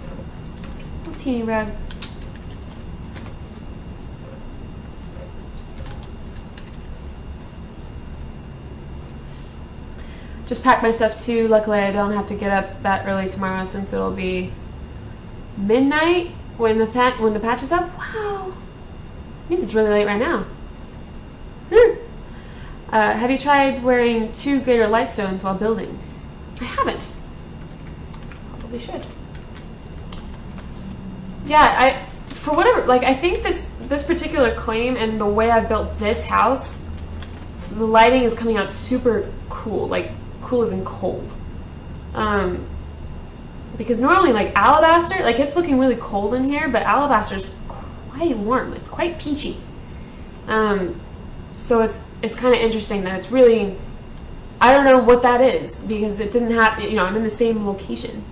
Speaker 1: teeny rug. Just packed my stuff too. Luckily, I don't have to get up that early tomorrow since it'll be midnight when the patch is up. Wow, means it's really late right now. Have you tried wearing 2 greater light stones while building? I haven't. Probably should. Yeah, for whatever, like, I think this particular claim and the way I built this house, the lighting is coming out super cool, like cool as in cold. Because normally, like, alabaster, like, it's looking really cold in here, but alabaster is quite warm. It's quite peachy. So it's kind of interesting that it's really, I don't know what that is, because it didn't happen, you know, I'm in the same location.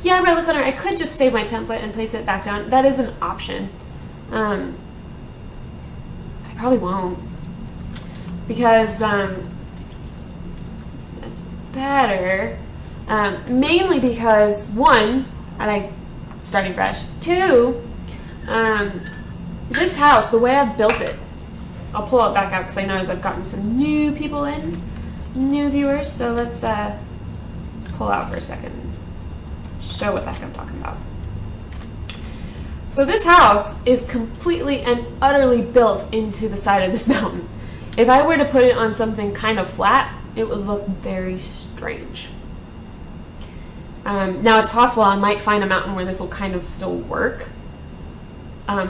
Speaker 1: Yeah, Relic Hunter, I could just save my template and place it back down. That is an option. I probably won't, because it's better. Mainly because, 1, I like starting fresh. 2, this house, the way I've built it, I'll pull it back out because I noticed I've gotten some new people in, new viewers. So let's pull out for a second, show what the heck I'm talking about. So this house is completely and utterly built into the side of this mountain. If I were to put it on something kind of flat, it would look very strange. Now it's possible I might find a mountain where this will kind of still work.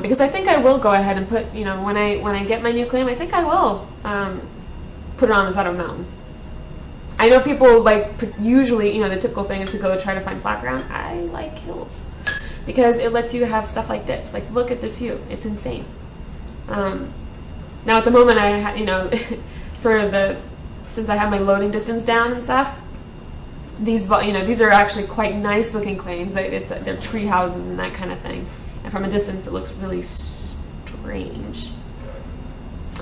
Speaker 1: Because I think I will go ahead and put, you know, when I get my new claim, I think I will put it on the side of a mountain. I know people, like, usually, you know, the typical thing is to go try to find flat ground. I like hills because it lets you have stuff like this. Like, look at this view. It's insane. Now at the moment I, you know, sort of since I have my loading distance down and stuff, these, you know, these are actually quite nice looking claims. They're tree houses and that kind of thing. And from a distance, it looks really strange.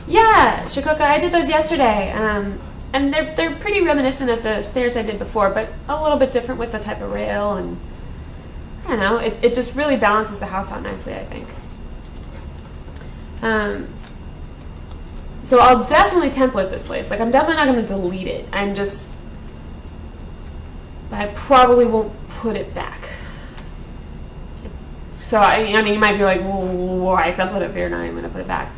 Speaker 1: Yeah, Shikoka, I did those yesterday. And they're pretty reminiscent of the stairs I did before, but a little bit different with the type of rail. And I don't know, it just really balances the house out nicely, I think. So I'll definitely template this place. Like, I'm definitely not going to delete it. But I probably won't put it back. So, I mean, you might be like, well, I template it here, now I'm going to put it back.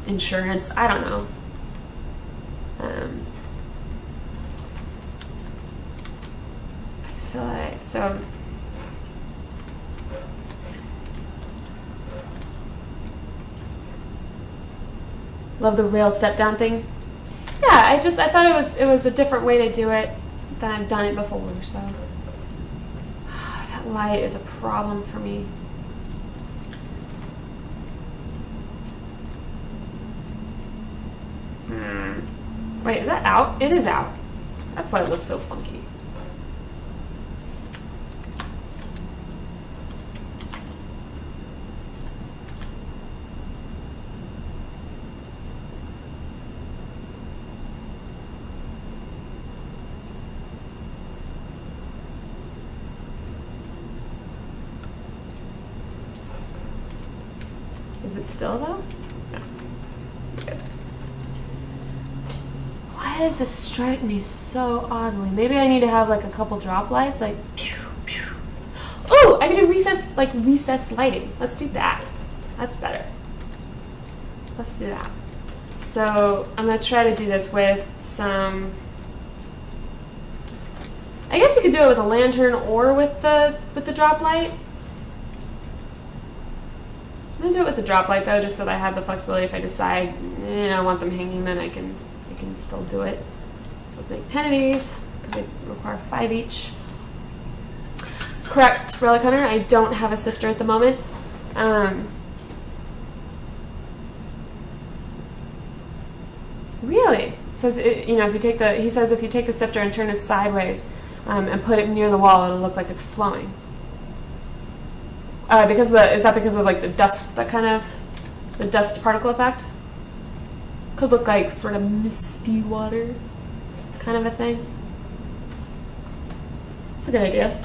Speaker 1: Insurance, I don't know. I feel like, so... Love the rail step down thing. Yeah, I thought it was a different way to do it than I've done it before, so... That light is a problem for me. Wait, is that out? It is out. That's why it looks so funky. Is it still though? No. Good. Why does this strike me so oddly? Maybe I need to have like a couple drop lights, like pew, pew. Oh, I can do recessed lighting. Let's do that. That's better. Let's do that. So I'm gonna try to do this with some I guess you could do it with a lantern or with the drop light. I'm gonna do it with the drop light though, just so that I have the flexibility. If I decide I want them hanging, then I can still do it. So let's make 10 of these because they require 5 each. Correct, Relic Hunter. I don't have a sifter at the moment. Really? It says if you take he says if you take the sifter and turn it sideways and put it near the wall, it'll look like it's flowing. Is that because of like the dust, the dust particle effect? Could look like sort of misty water kind of a thing. It's a good idea.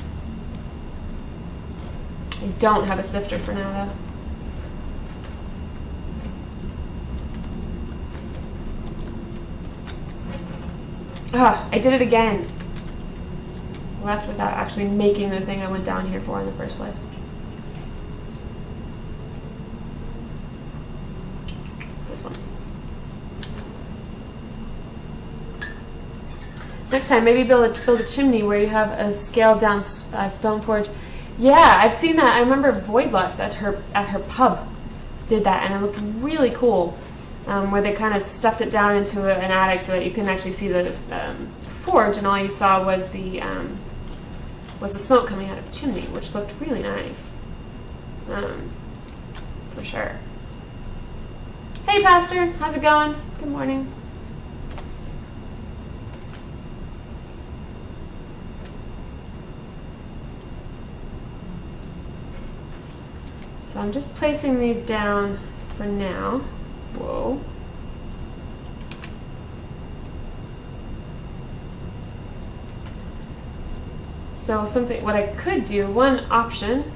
Speaker 1: I don't have a sifter for now though. I did it again. Left without actually making the thing I went down here for in the first place. This one. Next time, maybe build a chimney where you have a scaled down stone forge. Yeah, I've seen that. I remember Voidlust at her pub did that, and it looked really cool. Where they kind of stuffed it down into an attic so that you couldn't actually see the forge, and all you saw was the smoke coming out of the chimney, which looked really nice, for sure. Hey, Pastor, how's it going? Good morning. So I'm just placing these down for now. Whoa. So what I could do, one option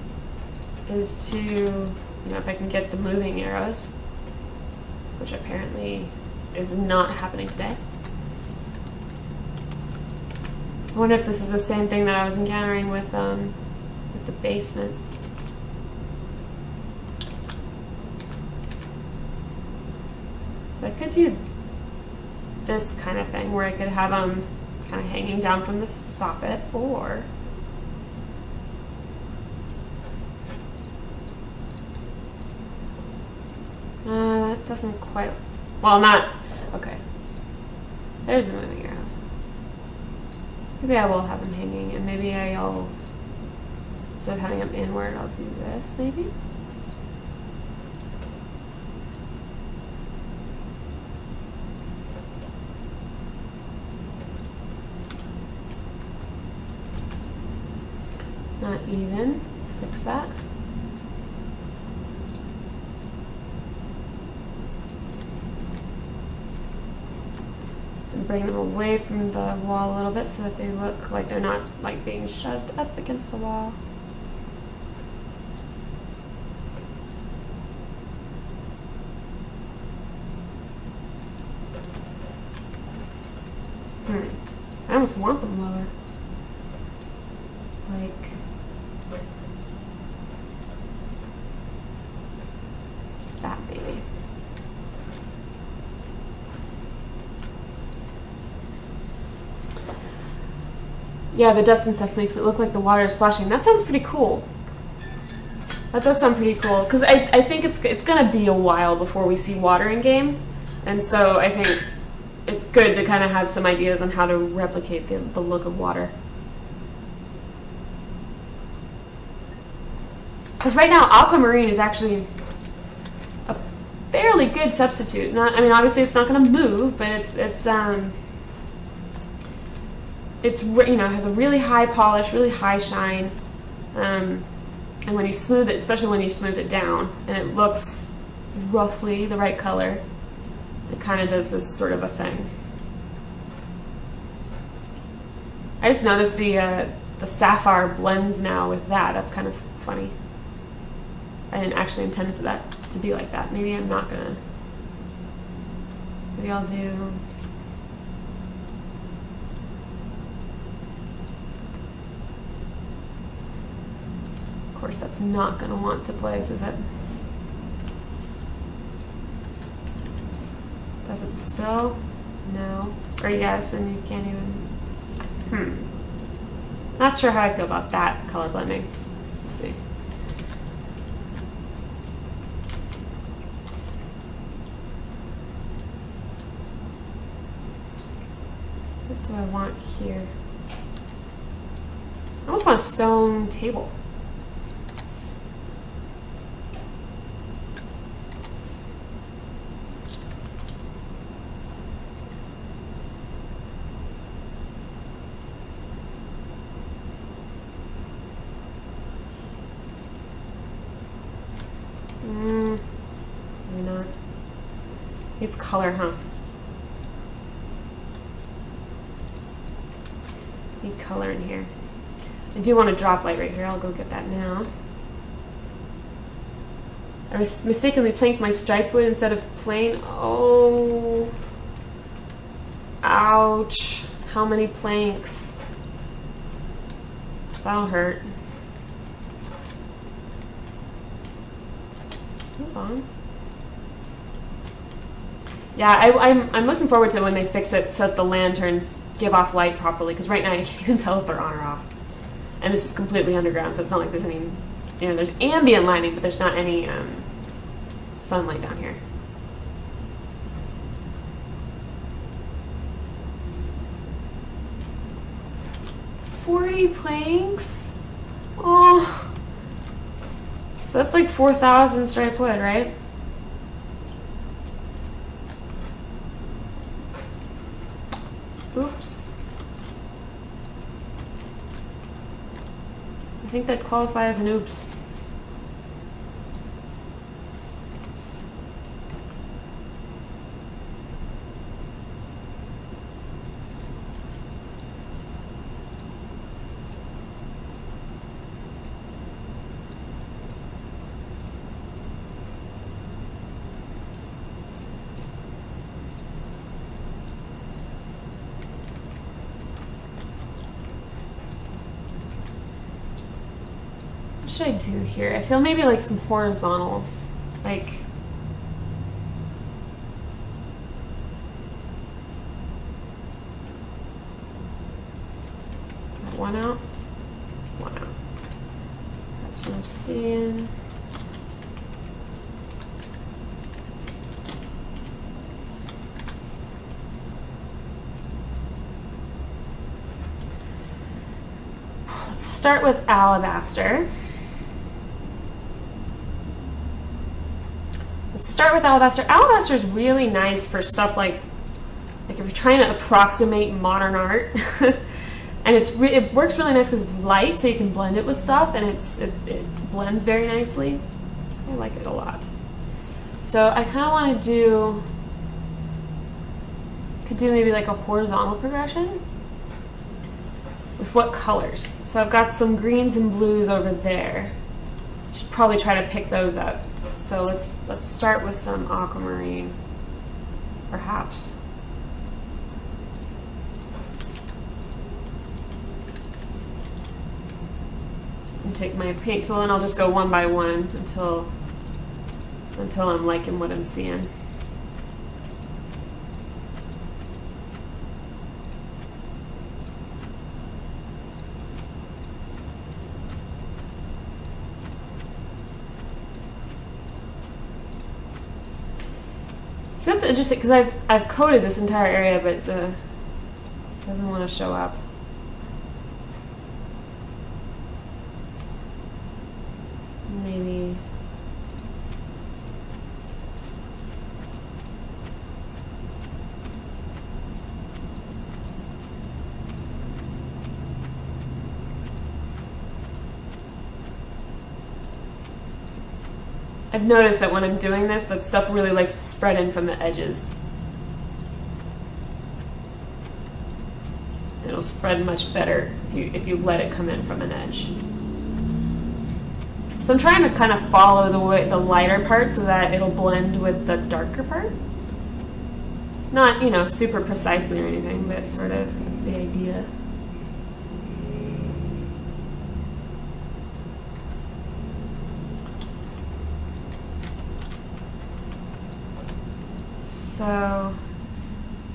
Speaker 1: is to, if I can get the moving arrows, which apparently is not happening today. I wonder if this is the same thing that I was encountering with the basement. So I could do this kind of thing where I could have them kind of hanging down from the soffit, or that doesn't quite, not, okay. There's the moving arrows. Maybe I will have them hanging, and maybe I'll, instead of having them inward, I'll do this, maybe? Not even. Let's fix that. And bring them away from the wall a little bit so that they look like they're not like being shoved up against the wall. I almost want them lower. Like that, maybe. Yeah, the dust and stuff makes it look like the water is splashing. That sounds pretty cool. That does sound pretty cool, because I think it's gonna be a while before we see water in game, and so I think it's good to kind of have some ideas on how to replicate the look of water. Because right now, aquamarine is actually a fairly good substitute. Obviously it's not going to move, but it's has a really high polish, really high shine, and when you smooth it, especially when you smooth it down, and it looks roughly the right color, it kind of does this sort of a thing. I just noticed the sapphire blends now with that. That's kind of funny. I didn't actually intend for that to be like that. Maybe I'm not gonna. Maybe I'll do. Of course, that's not gonna want to place, is it? Does it still? No. Or yes, and you can't even. Not sure how I feel about that color blending. Let's see. What do I want here? I almost want a stone table. Maybe not. It's color, huh? Need color in here. I do want a drop light right here. I'll go get that now. I mistakenly planked my stripe wood instead of plain. Oh. Ouch. How many planks? That'll hurt. What's on? Yeah, I'm looking forward to when they fix it so that the lanterns give off light properly, because right now you can't even tell if they're on or off. And this is completely underground, so it's not like there's any, you know, there's ambient lighting, but there's not any sunlight down here. $40 planks? Oh. So that's like 4,000 stripe wood, right? Oops. I think that qualifies as an oops. What should I do here? I feel maybe like some horizontal, like one out, one out. That's what I'm seeing. Let's start with alabaster. Alabaster. Alabaster is really nice for stuff like if you're trying to approximate modern art, and it works really nice because it's light, so you can blend it with stuff, and it blends very nicely. I like it a lot. So I kind of want to could do maybe like a horizontal progression. With what colors? So I've got some greens and blues over there. Should probably try to pick those up. So let's start with some aquamarine, perhaps. And take my paint tool and I'll just go one by one until I'm liking what I'm seeing. So that's interesting because I've coated this entire area, but it doesn't want to show up. Maybe. I've noticed that when I'm doing this, that stuff really likes to spread in from the edges. It'll spread much better if you let it come in from an edge. So I'm trying to kind of follow the lighter part so that it'll blend with the darker part. Not, super precisely or anything, but sort of, that's the idea. So,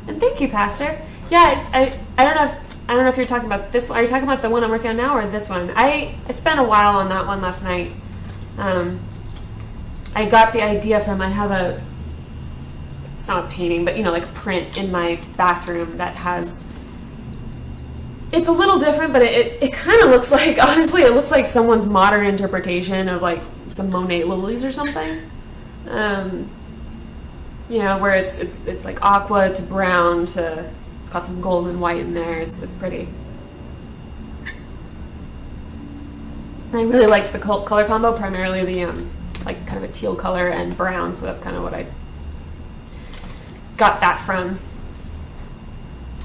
Speaker 1: and thank you, Pastor. Yeah, I don't know if I don't know if you're talking about this one. Are you talking about the one I'm working on now or this one? I spent a while on that one last night. I got the idea from, I have a, it's not a painting, but you know, like a print in my bathroom that has, it's a little different, but it kind of looks like, honestly, it looks like someone's modern interpretation of like some Monet lilies or something. You know, where it's like aqua to brown to, it's got some gold and white in there. It's pretty. And I really liked the color combo, primarily the like kind of a teal color and brown, so that's kind of what I got that from.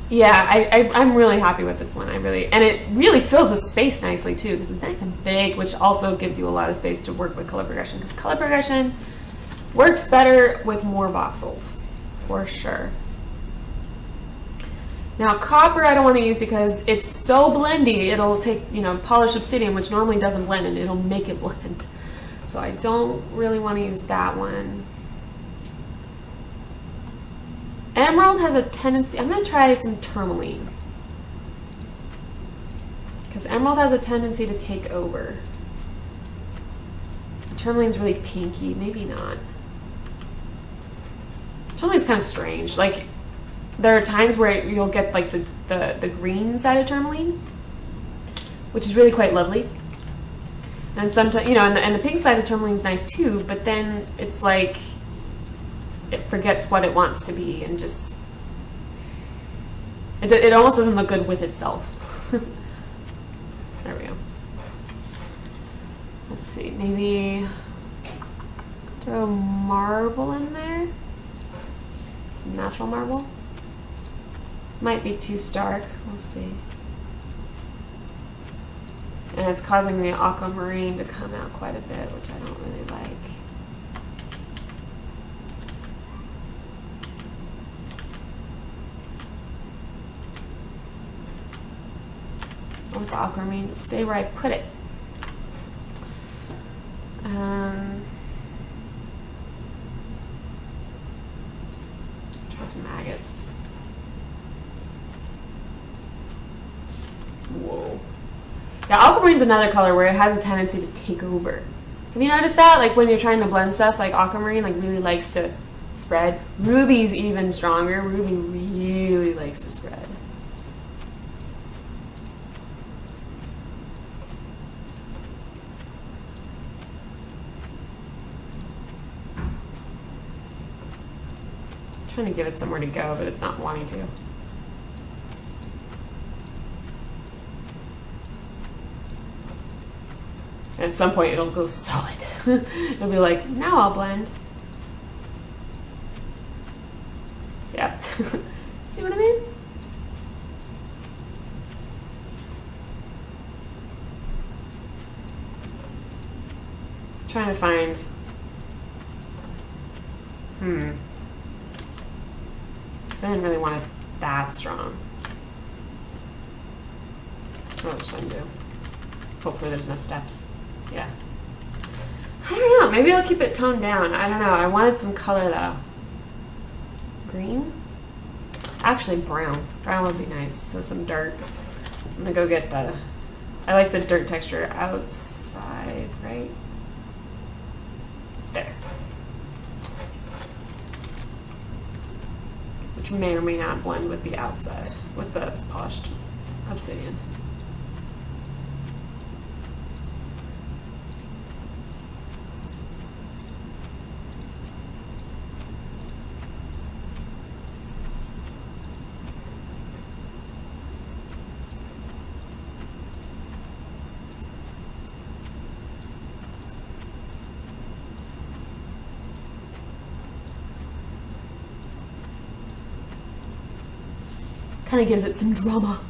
Speaker 1: Yeah, I'm really happy with this one. And it really fills the space nicely too, because it's nice and big, which also gives you a lot of space to work with color progression, because color progression works better with more voxels, for sure. Now copper I don't want to use because it's so blendy, it'll take, you know, polished obsidian, which normally doesn't blend, and it'll make it blend. So I don't really want to use that one. Emerald has a tendency, I'm going to try some tourmaline, because emerald has a tendency to take over. Tourmaline's really pinky, maybe not. Tourmaline's kind of strange. Like, there are times where you'll get like the green side of tourmaline, which is really quite lovely. And sometimes, you know, and the pink side of tourmaline's nice too, but then it's like it forgets what it wants to be and just it almost doesn't look good with itself. There we go. Let's see, maybe throw marble in there. Some natural marble. This might be too stark. We'll see. And it's causing the aquamarine to come out quite a bit, which I don't really like. I want the aquamarine to stay where I put it. Try some agate. Whoa. Yeah, aquamarine's another color where it has a tendency to take over. Have you noticed that? Like when you're trying to blend stuff, like aquamarine like really likes to spread. Ruby's even stronger. Ruby really likes to spread. I'm trying to give it somewhere to go, but it's not wanting to. And at some point it'll go solid. It'll be like, now I'll blend. Yeah. See what I mean? Trying to find. I didn't really want it that strong. What should I do? Hopefully there's no steps. Yeah. I don't know. Maybe I'll keep it toned down. I don't know. I wanted some color though. Green? Actually, brown. Brown would be nice. So some dirt. I'm gonna go get the. I like the dirt texture outside, right? There. Which may or may not blend with the outside, with the polished obsidian. Kind of gives it some drama.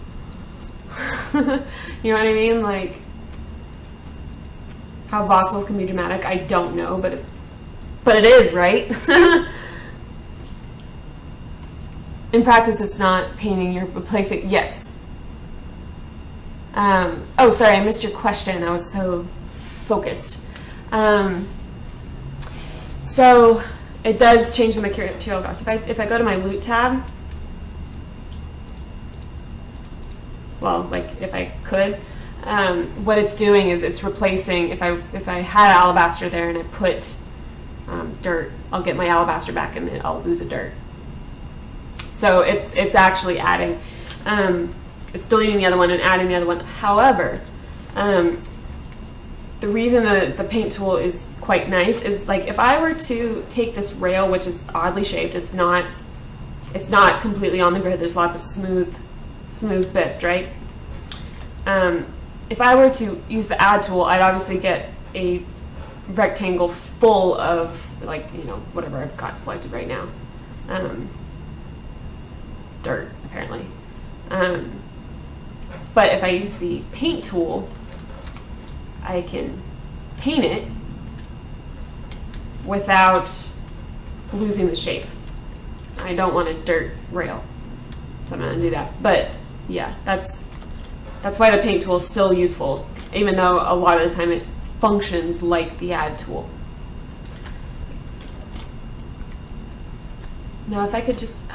Speaker 1: You know what I mean? Like how voxels can be dramatic. I don't know, but it is, right? In practice, it's not painting. You're replacing. Yes. Oh, sorry, I missed your question. I was so focused. So it does change the material cost. If I go to my loot tab. well, like if I could, what it's doing is it's replacing, if I had alabaster there and I put dirt, I'll get my alabaster back and then I'll lose a dirt. So it's actually adding, it's deleting the other one and adding the other one. However, the reason that the paint tool is quite nice is, like, if I were to take this rail, which is oddly shaped, it's not completely on the grid, there's lots of smooth bits, right? If I were to use the add tool, I'd obviously get a rectangle full of, like, you know, whatever I've got selected right now. Dirt, apparently. But if I use the paint tool, I can paint it without losing the shape. I don't want a dirt rail, so I'm not gonna do that. But yeah, that's why the paint tool is still useful, even though a lot of the time it functions like the add tool. Now if I could just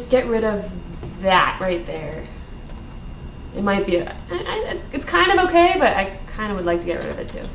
Speaker 1: get rid of that right there, it might be, it's kind of okay, but I kind of would like to get rid of it too.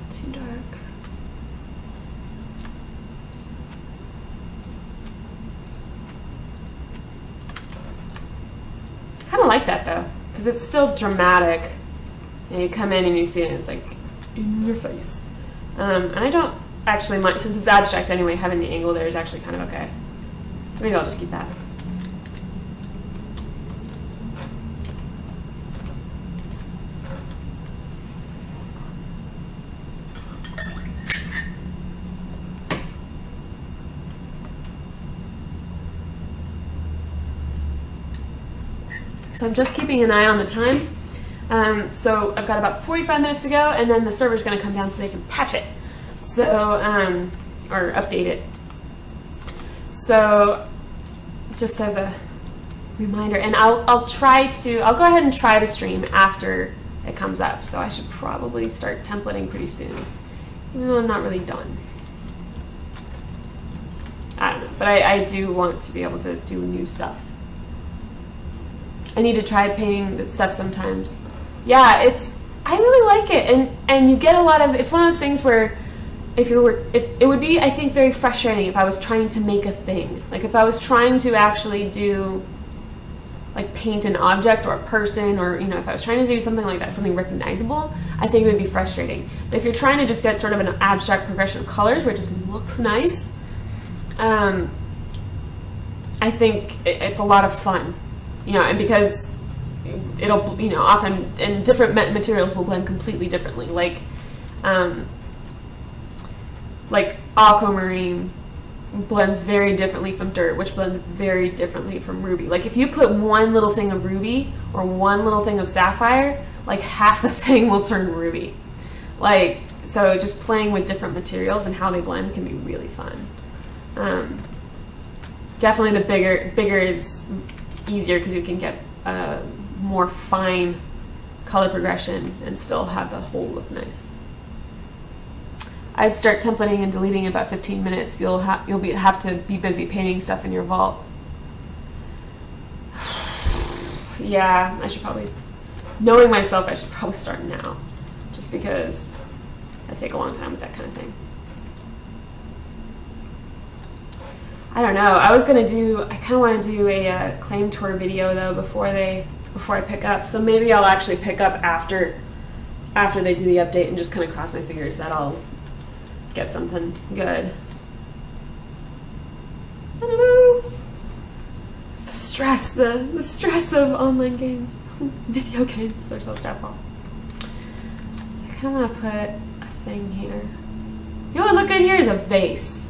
Speaker 1: Too dark. Kind of like that though, because it's still dramatic. And you come in and you see it, and it's like in your face. And I don't actually mind, since it's abstract anyway, having the angle there is actually kind of okay. So maybe I'll just keep that. So I'm just keeping an eye on the time. So I've got about 45 minutes to go, and then the server's going to come down so they can patch it, so or update it. So just as a reminder, and I'll go ahead and try to stream after it comes up. So I should probably start templating pretty soon, even though I'm not really done. I don't know, but I do want to be able to do new stuff. I need to try painting the stuff sometimes. Yeah, I really like it, and you get a lot of, it's one of those things where if it would be, I think, very frustrating if I was trying to make a thing. Like if I was trying to actually do, like, paint an object or a person, or, you know, if I was trying to do something like that, something recognizable, I think it would be frustrating. But if you're trying to just get sort of an abstract progression of colors where it just looks nice, I think it's a lot of fun. You know, and because it'll, you know, often, and different materials will blend completely differently. Like aquamarine blends very differently from dirt, which blends very differently from ruby. Like if you put one little thing of ruby or one little thing of sapphire, like half the thing will turn ruby. Like, so just playing with different materials and how they blend can be really fun. Definitely the bigger is easier because you can get more fine color progression and still have the whole look nice. I'd start templating and deleting in about 15 minutes. You'll have to be busy painting stuff in your vault. Yeah, I should probably, knowing myself, I should probably start now, just because I take a long time with that kind of thing. I don't know. I kind of want to do a claim tour video though before I pick up. So maybe I'll actually pick up after they do the update and just kind of cross my fingers that I'll get something good. I don't know. It's the stress of online games, video games. They're so stressful. So I kind of want to put a thing here. You know what would look good here is a vase.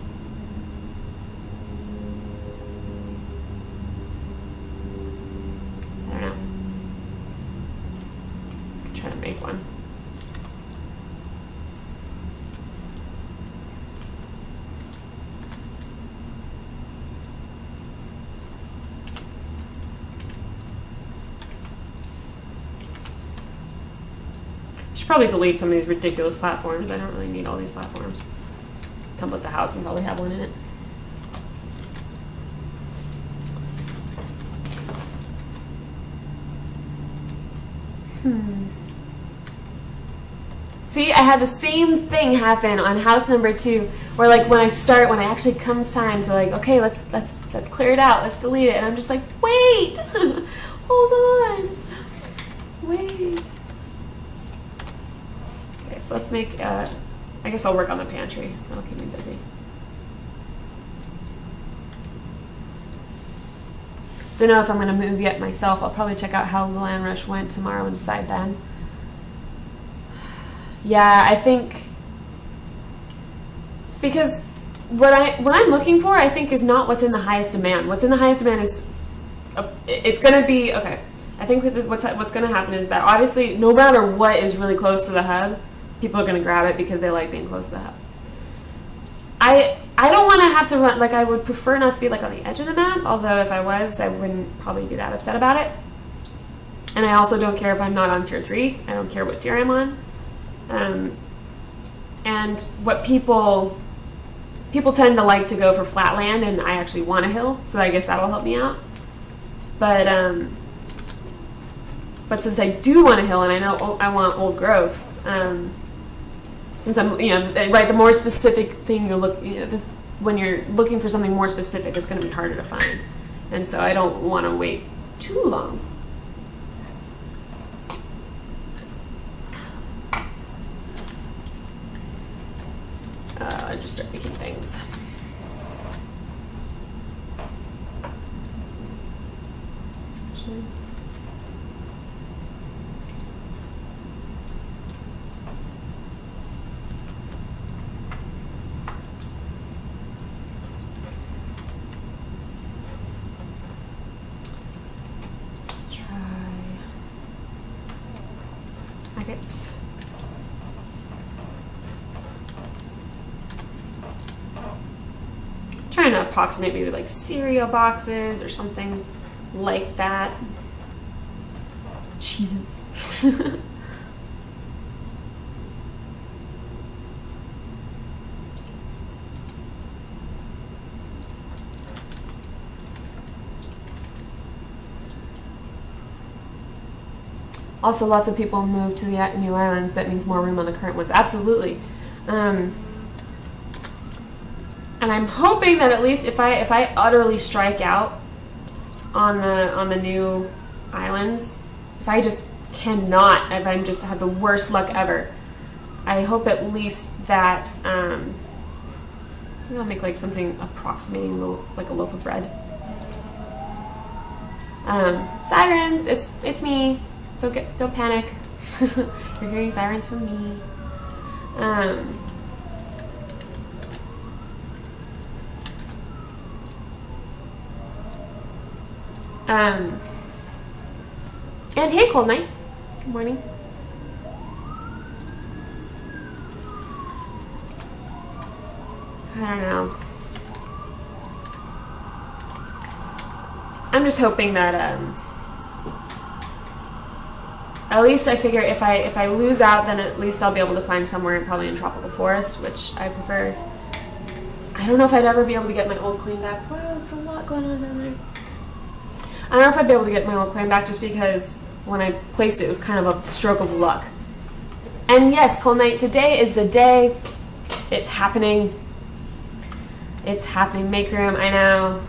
Speaker 1: Make one. Should probably delete some of these ridiculous platforms. I don't really need all these platforms. Template the house and probably have one in it. See, I had the same thing happen on house number 2, where like when it actually comes time to like, okay, let's clear it out, let's delete it, and I'm just like, wait, hold on, wait. Okay, so let's make. I guess I'll work on the pantry. That'll keep me busy. Don't know if I'm gonna move yet myself. I'll probably check out how the land rush went tomorrow and decide then. Yeah, I think because what I'm looking for, I think, is not what's in the highest demand. What's in the highest demand is it's going to be okay. I think what's going to happen is that obviously, no matter what is really close to the hub, people are going to grab it because they like being close to the hub. I don't want to have to run, like, I would prefer not to be like on the edge of the map. Although if I was, I wouldn't probably be that upset about it. And I also don't care if I'm not on tier 3. I don't care what tier I'm on. And what people tend to like to go for flat land, and I actually want a hill, so I guess that'll help me out. But since I do want a hill, and I know I want old growth, since I'm, right, the more specific thing when you're looking for something more specific, it's going to be harder to find, and so I don't want to wait too long. I just start making things. Actually, let's try. I get. Trying to approximate maybe like cereal boxes or something like that. Cheez-Its. Also, lots of people move to the new islands. That means more room on the current ones. Absolutely. And I'm hoping that at least if I utterly strike out on the new islands, if I just cannot, if I'm just have the worst luck ever, I hope at least that maybe I'll make like something approximating like a loaf of bread. Sirens, it's me. Don't panic. You're hearing sirens from me. And hey, Cold Night. Good morning. I don't know. I'm just hoping that at least I figure if I lose out, then at least I'll be able to find somewhere probably in Tropical Forest, which I prefer. I don't know if I'd ever be able to get my old claim back. Wow, it's a lot going on down there. I don't know if I'd be able to get my old claim back just because when I placed it, it was kind of a stroke of luck. And yes, Cold Night, today is the day. It's happening. It's happening. Make room, I know.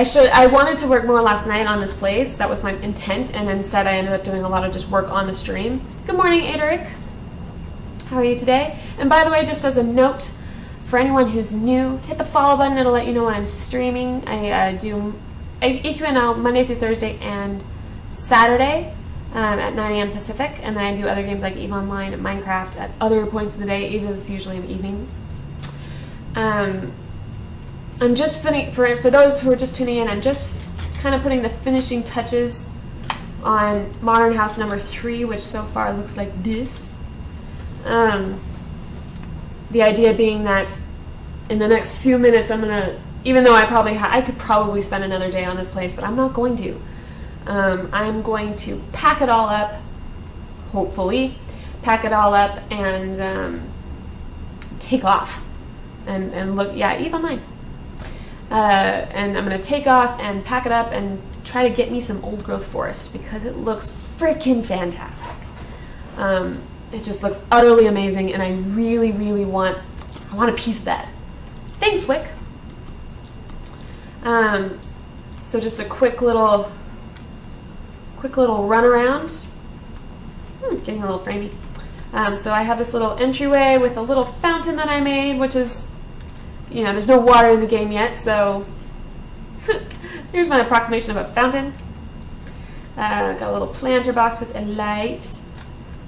Speaker 1: I wanted to work more last night on this place. That was my intent, and instead I ended up doing a lot of just work on the stream. Good morning, Adric. How are you today? And by the way, just as a note, for anyone who's new, hit the follow button. It'll let you know when I'm streaming. I do EQN Monday through Thursday and Saturday at 9 a.m. Pacific, and then I do other games like EVE Online and Minecraft at other points in the day. EVE is usually in the evenings. I'm just for those who are just tuning in, I'm just kind of putting the finishing touches on Modern House number 3, which so far looks like this. The idea being that in the next few minutes I'm gonna, even though I could probably spend another day on this place, but I'm not going to. I'm going to pack it all up, hopefully, pack it all up and take off and look, yeah, Eve Online. And I'm going to take off and pack it up and try to get me some old growth forest because it looks freaking fantastic. It just looks utterly amazing, and I really, really want a piece of that. Thanks, Wick. So just a quick little run around. Getting a little framey. So I have this little entryway with a little fountain that I made, which is, there's no water in the game yet, so here's my approximation of a fountain. Got a little planter box with a light,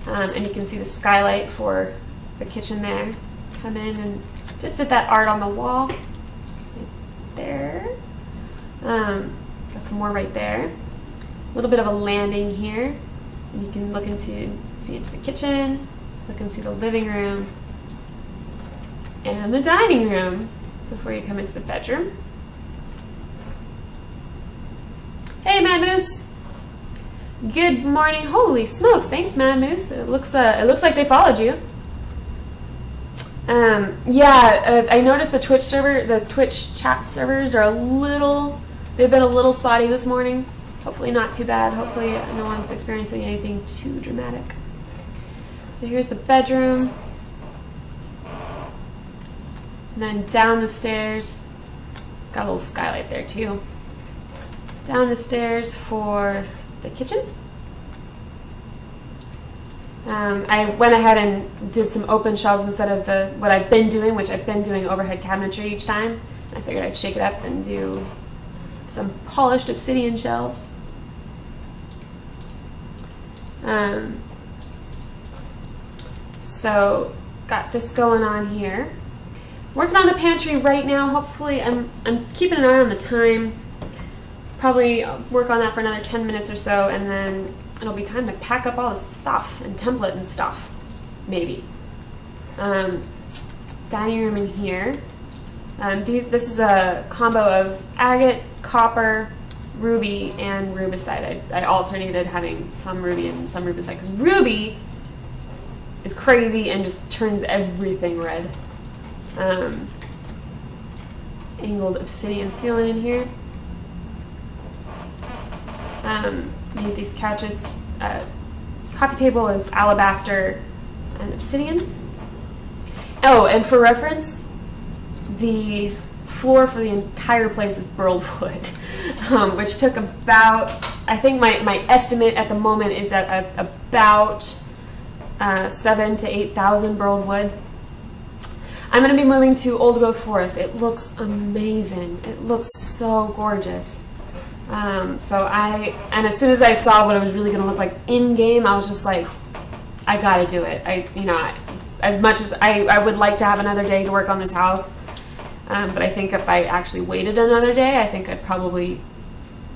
Speaker 1: and you can see the skylight for the kitchen there. Come in and just did that art on the wall right there. Got some more right there. A little bit of a landing here, and you can look and see into the kitchen, look and see the living room and the dining room before you come into the bedroom. Hey, Mad Moose. Good morning. Holy smokes! Thanks, Mad Moose. It looks like they followed you. I noticed the Twitch chat servers are they've been a little spotty this morning. Hopefully not too bad. Hopefully no one's experiencing anything too dramatic. So here's the bedroom. And then down the stairs, got a little skylight there too. Down the stairs for the kitchen. I went ahead and did some open shelves instead of what I've been doing, which I've been doing overhead cabinetry each time. I figured I'd shake it up and do some polished obsidian shelves. So got this going on here. Working on the pantry right now. Hopefully, I'm keeping an eye on the time. Probably work on that for another 10 minutes or so, and then it'll be time to pack up all the stuff and template and stuff, maybe. Dining room in here. This is a combo of agate, copper, ruby, and rubicite. I alternated having some ruby and some rubicite because ruby is crazy and just turns everything red. Angled obsidian ceiling in here. Made these couches. Coffee table is alabaster and obsidian. Oh, and for reference, the floor for the entire place is burled wood, which took about, I think my estimate at the moment is at about 7,000 to 8,000 burled wood. I'm going to be moving to old growth forest. It looks amazing. It looks so gorgeous. And as soon as I saw what it was really going to look like in game, I was just like, I got to do it. As much as I would like to have another day to work on this house, but I think if I actually waited another day, I think I'd probably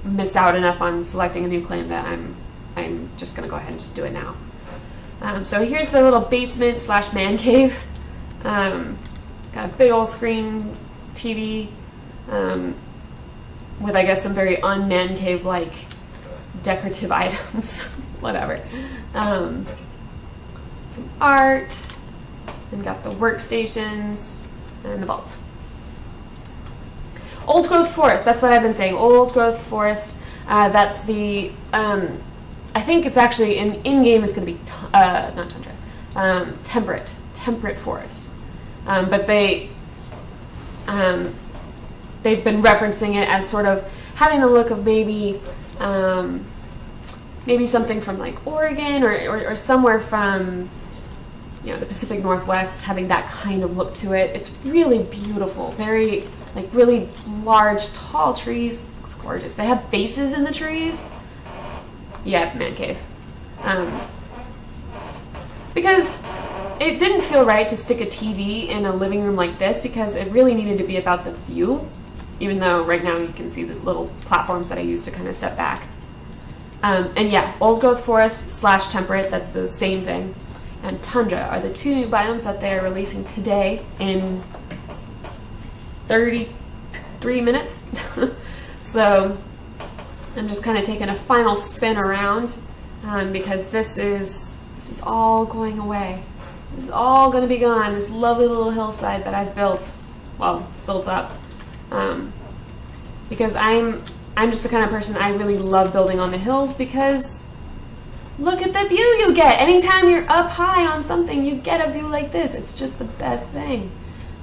Speaker 1: miss out enough on selecting a new claim that I'm just going to go ahead and just do it now. So here's the little basement / man cave. Got a big old screen TV with, I guess, some very un-man cave-like decorative items. Whatever. Some art. And got the workstations and the vault. Old growth forest. That's what I've been saying. Old growth forest. That's the... I think it's actually in-game it's going to be not tundra. Temperate forest. But they've been referencing it as sort of having the look of maybe something from like Oregon or somewhere from the Pacific Northwest, having that kind of look to it. It's really beautiful, very really large, tall trees. It's gorgeous. They have faces in the trees. Yeah, it's a man cave. Because it didn't feel right to stick a TV in a living room like this because it really needed to be about the view, even though right now you can see the little platforms that I use to kind of step back. And yeah, old growth forest / temperate, that's the same thing. And tundra are the two new biomes that they're releasing today in 33 minutes. So I'm just kind of taking a final spin around because this is all going away. This is all going to be gone. This lovely little hillside that I've built up. Because I'm just the kind of person, I really love building on the hills because look at the view you get. Anytime you're up high on something, you get a view like this. It's just the best thing.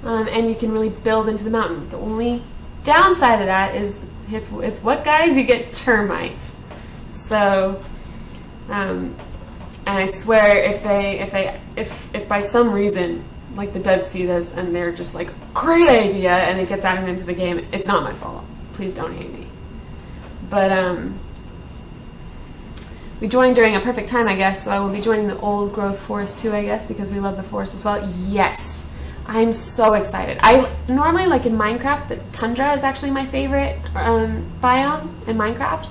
Speaker 1: And you can really build into the mountain. The only downside of that is it's what, guys? You get termites. So, and I swear if by some reason, like the devs see this and they're just like, great idea, and it gets added into the game, it's not my fault. Please don't hate me. But we joined during a perfect time, I guess, so I will be joining the old growth forest too, I guess, because we love the forest as well. Yes, I'm so excited. I normally, like in Minecraft, the tundra is actually my favorite biome in Minecraft.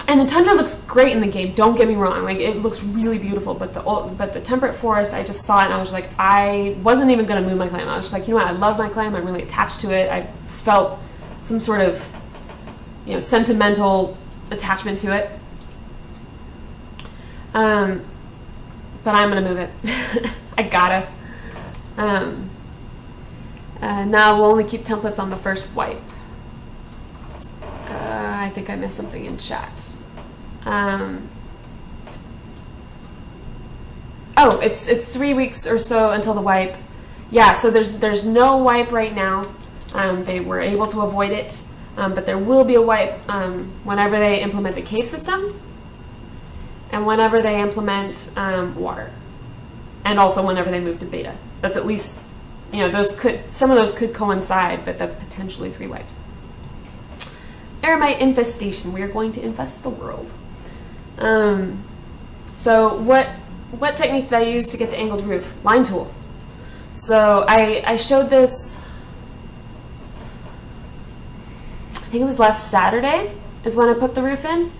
Speaker 1: And the tundra looks great in the game, don't get me wrong, like it looks really beautiful, but the temperate forest, I just saw it and I was like, I wasn't even gonna move my claim. I was just like, you know what, I love my claim, I'm really attached to it. I felt some sort of, you know, sentimental attachment to it. But I'm gonna move it. I gotta. Now we'll only keep templates on the first wipe. I think I missed something in chat. Oh, it's 3 weeks or so until the wipe. Yeah, so there's no wipe right now. They were able to avoid it, but there will be a wipe whenever they implement the cave system, and whenever they implement water, and also whenever they move to beta. That's at least, you know, some of those could coincide, but that's potentially 3 wipes. Eremite infestation. We are going to infest the world. So what technique did I use to get the angled roof? Line tool. So I showed this, I think it was last Saturday is when I put the roof in.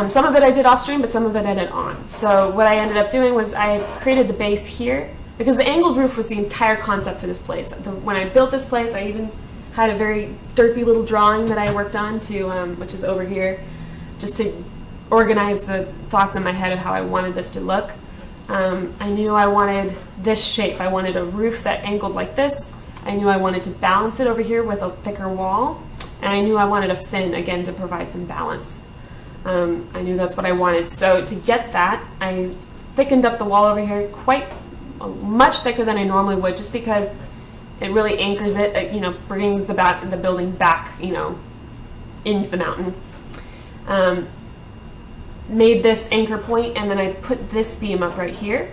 Speaker 1: Some of it I did off stream, but some of it I did on. So what I ended up doing was I created the base here because the angled roof was the entire concept for this place. When I built this place, I even had a very derpy little drawing that I worked on which is over here, just to organize the thoughts in my head of how I wanted this to look. I knew I wanted this shape. I wanted a roof that angled like this. I knew I wanted to balance it over here with a thicker wall. And I knew I wanted a fin, again, to provide some balance. I knew that's what I wanted. So to get that, I thickened up the wall over here much thicker than I normally would, just because it really anchors it, you know, brings the building back, you know, into the mountain. Made this anchor point, and then I put this beam up right here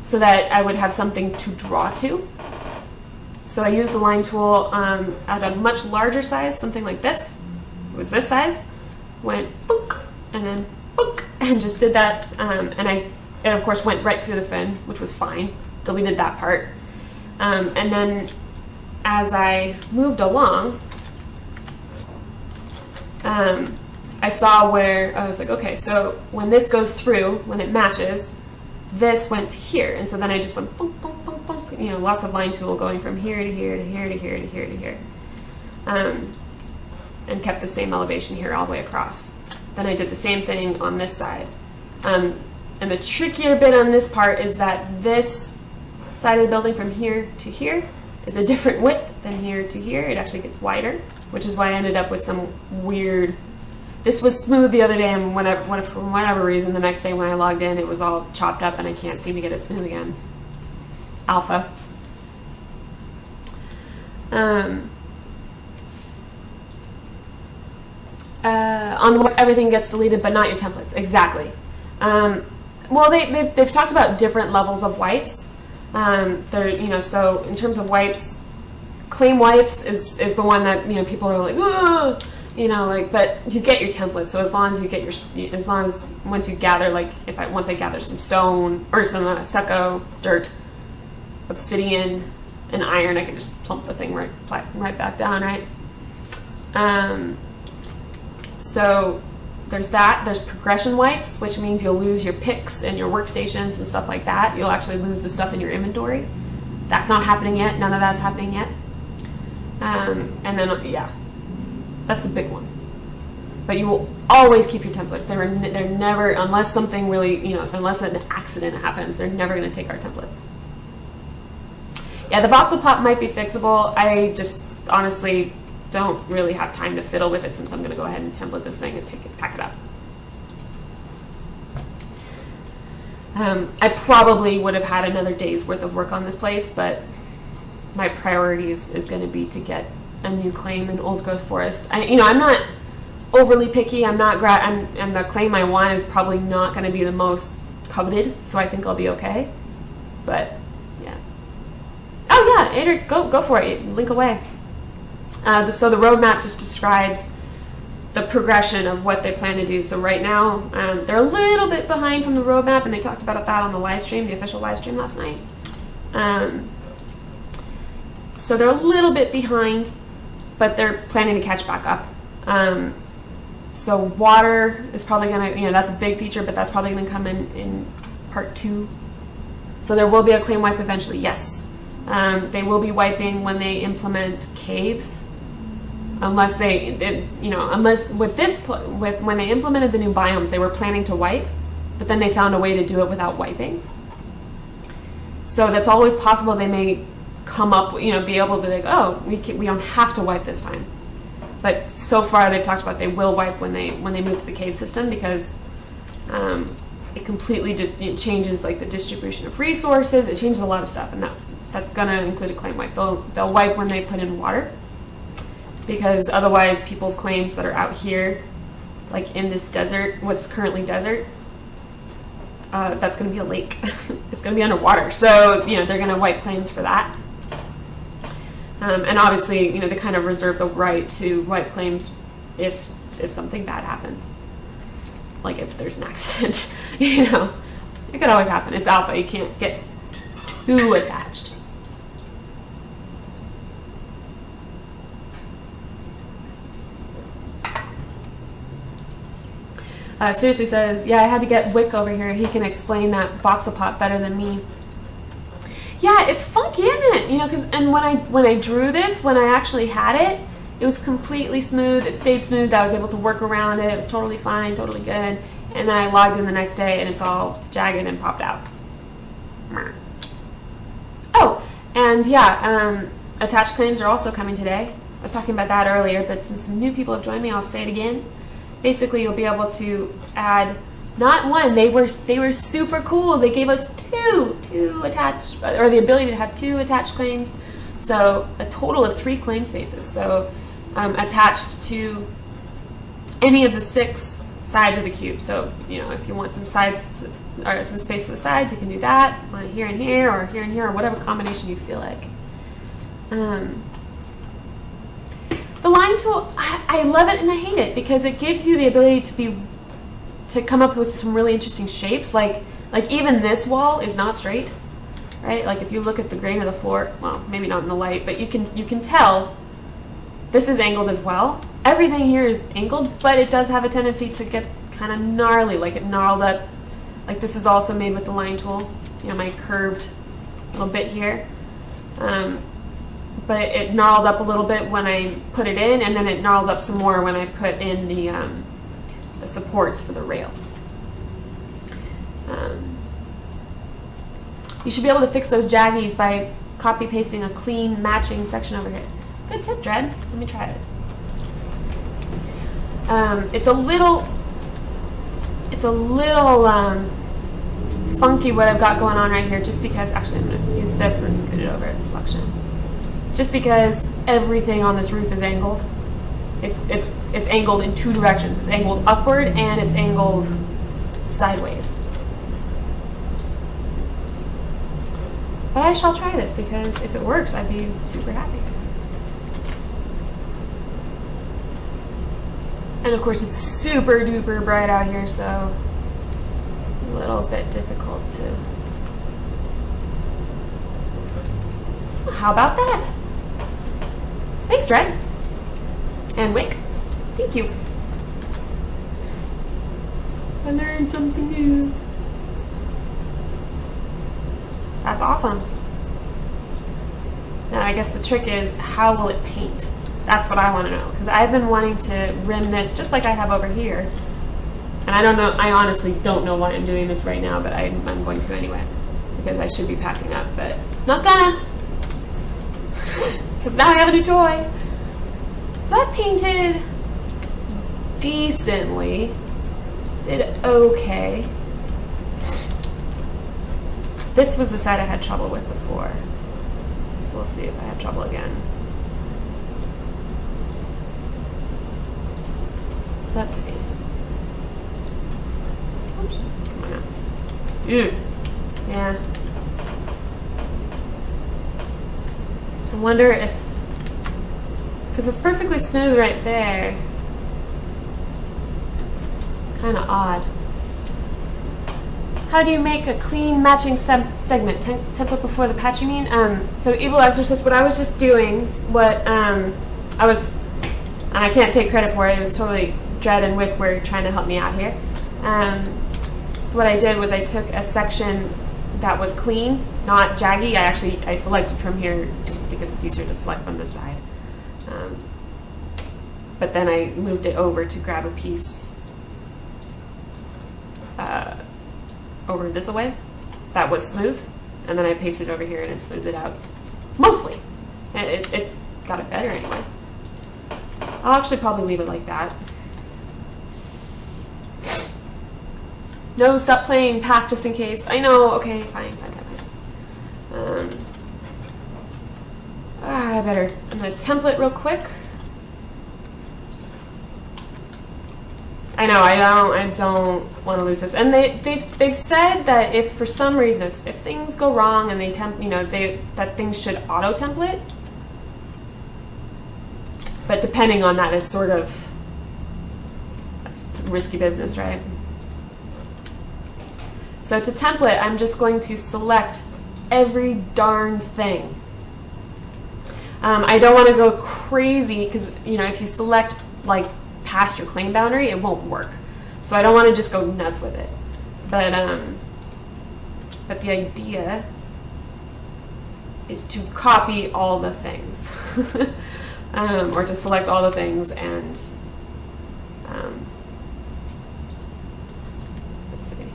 Speaker 1: so that I would have something to draw to. So I used the line tool at a much larger size, something like this. It was this size. Went book, and then book, and just did that. And it of course went right through the fin, which was fine. Deleted that part. And then as I moved along, I saw where I was like, okay, so when this goes through, when it matches, this went to here. And so then I just went boom, boom, boom, boom, you know, lots of line tool going from here to here to here to here to here to here. And kept the same elevation here all the way across. Then I did the same thing on this side. And the trickier bit on this part is that this side of the building from here to here is a different width than here to here. It actually gets wider, which is why I ended up with some weird... This was smooth the other day, and for whatever reason, the next day when I logged in, it was all chopped up, and I can't seem to get it smooth again. Alpha. On the everything gets deleted, but not your templates. Exactly. Well, they've talked about different levels of wipes. So in terms of wipes, claim wipes is the one that, you know, people are like, ugh! You know, like, but you get your template. So as long as you get once you gather, like, once I gather some stone or some stucco, dirt, obsidian, and iron, I can just plump the thing right back down, right? So there's that. There's progression wipes, which means you'll lose your picks and your workstations and stuff like that. You'll actually lose the stuff in your inventory. That's not happening yet. None of that's happening yet. And then, yeah. That's the big one. But you will always keep your templates. They're never, unless something really, you know, unless an accident happens, they're never going to take our templates. Yeah, the voxel pop might be fixable. I just honestly don't really have time to fiddle with it, since I'm going to go ahead and template this thing and pack it up. I probably would have had another day's worth of work on this place, but my priorities is going to be to get a new claim in old growth forest. I'm not overly picky. And the claim I want is probably not going to be the most coveted, so I think I'll be okay. But yeah. Oh yeah, Ader, go for it. Link away. So the roadmap just describes the progression of what they plan to do. So right now, they're a little bit behind from the roadmap, and they talked about that on the live stream, the official live stream last night. So they're a little bit behind, but they're planning to catch back up. So water is probably going to, that's a big feature, but that's probably going to come in part 2. So there will be a claim wipe eventually, yes. They will be wiping when they implement caves. Unless when they implemented the new biomes, they were planning to wipe, but then they found a way to do it without wiping. So that's always possible. They may come up, be able to be like, oh, we don't have to wipe this time. But so far they've talked about they will wipe when they move to the cave system, because it completely changes like the distribution of resources. It changes a lot of stuff, and that's gonna include a claim wipe. They'll wipe when they put in water, because otherwise people's claims that are out here, like in this desert, what's currently desert, that's going to be a lake. It's going to be underwater. So, they're going to wipe claims for that. And obviously, they kind of reserve the right to wipe claims if something bad happens. Like if there's an accident, it could always happen. It's alpha. You can't get too attached. Seriously says, yeah, I had to get Wick over here. He can explain that voxel pop better than me. Yeah, it's funky, isn't it? Because when I drew this, when I actually had it, it was completely smooth. It stayed smooth. I was able to work around it. It was totally fine, totally good. And then I logged in the next day, and it's all jagged and popped out. Oh, and yeah, attached claims are also coming today. I was talking about that earlier, but since some new people have joined me, I'll say it again. Basically, you'll be able to add not one. They were super cool. They gave us two attached, or the ability to have 2 attached claims. So a total of 3 claim spaces. So attached to any of the 6 sides of the cube. So if you want some sides or some space to the sides, you can do that. On here and here, or here and here, or whatever combination you feel like. The line tool, I love it and I hate it, because it gives you the ability to come up with some really interesting shapes. Like even this wall is not straight, right? Like if you look at the grain of the floor, well, maybe not in the light, but you can tell this is angled as well. Everything here is angled, but it does have a tendency to get kind of gnarly, like it gnarled up. Like this is also made with the line tool. My curved little bit here. But it gnarled up a little bit when I put it in, and then it gnarled up some more when I put in the supports for the rail. You should be able to fix those jaggies by copy pasting a clean matching section over here. Good tip, Dred. Let me try it. It's a little funky what I've got going on right here, just because actually I'm going to use this and then scoot it over at the selection. Just because everything on this roof is angled. It's angled in 2 directions. It's angled upward and it's angled sideways. But I shall try this, because if it works, I'd be super happy. And of course it's super duper bright out here, so a little bit difficult to... How about that? Thanks, Dred. And Wick. Thank you. I learned something new. That's awesome. Now I guess the trick is, how will it paint? That's what I want to know, because I've been wanting to rim this just like I have over here. And I don't know, I honestly don't know why I'm doing this right now, but I'm going to anyway, because I should be packing up, but not gonna, because now I have a new toy. So that painted decently, did okay. This was the side I had trouble with before, so we'll see if I have trouble again. So let's see. Oops, come on now. Yeah. I wonder if, because it's perfectly smooth right there. Kind of odd. How do you make a clean matching segment? Template before the patch, you mean? So Evil Exorcist, what I was just doing, and I can't take credit for it, it was totally Dread and Wick were trying to help me out here. So what I did was I took a section that was clean, not jaggy. I selected from here just because it's easier to select from this side. But then I moved it over to grab a piece over this way that was smooth, and then I pasted it over here and it smoothed it out mostly. It got it better anyway. I'll actually probably leave it like that. No, stop playing pack just in case. I know, okay, fine. I'm gonna template real quick. I know, I don't want to lose this. And they've said that if for some reason, if things go wrong and that things should auto template. But depending on that is sort of, that's risky business, right? So to template, I'm just going to select every darn thing. I don't want to go crazy because, if you select like past your claim boundary, it won't work. So I don't want to just go nuts with it. But the idea is to copy all the things. Or to select all the things and let's see.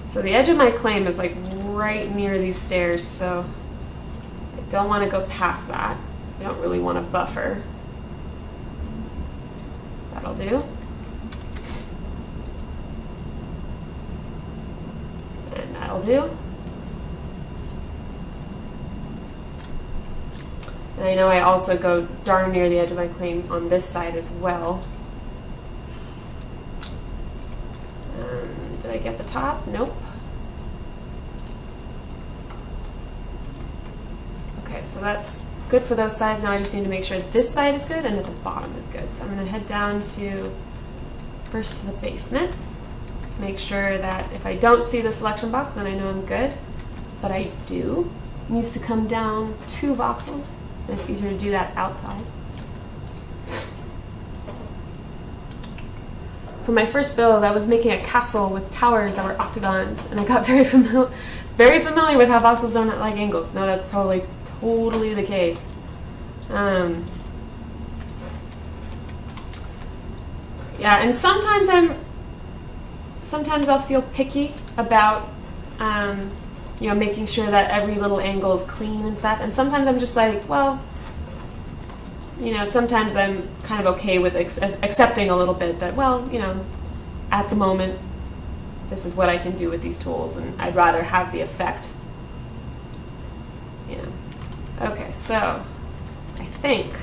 Speaker 1: So the edge of my claim is like right near these stairs, so I don't want to go past that. I don't really want to buffer. That'll do. And that'll do. And I know I also go darn near the edge of my claim on this side as well. Did I get the top? Nope. Okay, so that's good for those sides. Now I just need to make sure this side is good and that the bottom is good. So I'm going to head down first to the basement. Make sure that if I don't see the selection box, then I know I'm good. But I do. It needs to come down 2 voxels. And it's easier to do that outside. For my first build, I was making a castle with towers that were octagons, and I got very familiar with how voxels don't like angles. No, that's totally the case. Yeah, and sometimes I'll feel picky about making sure that every little angle is clean and stuff. And sometimes I'm just like, well, sometimes I'm kind of okay with accepting a little bit that, well, at the moment, this is what I can do with these tools, and I'd rather have the effect. Okay, so I think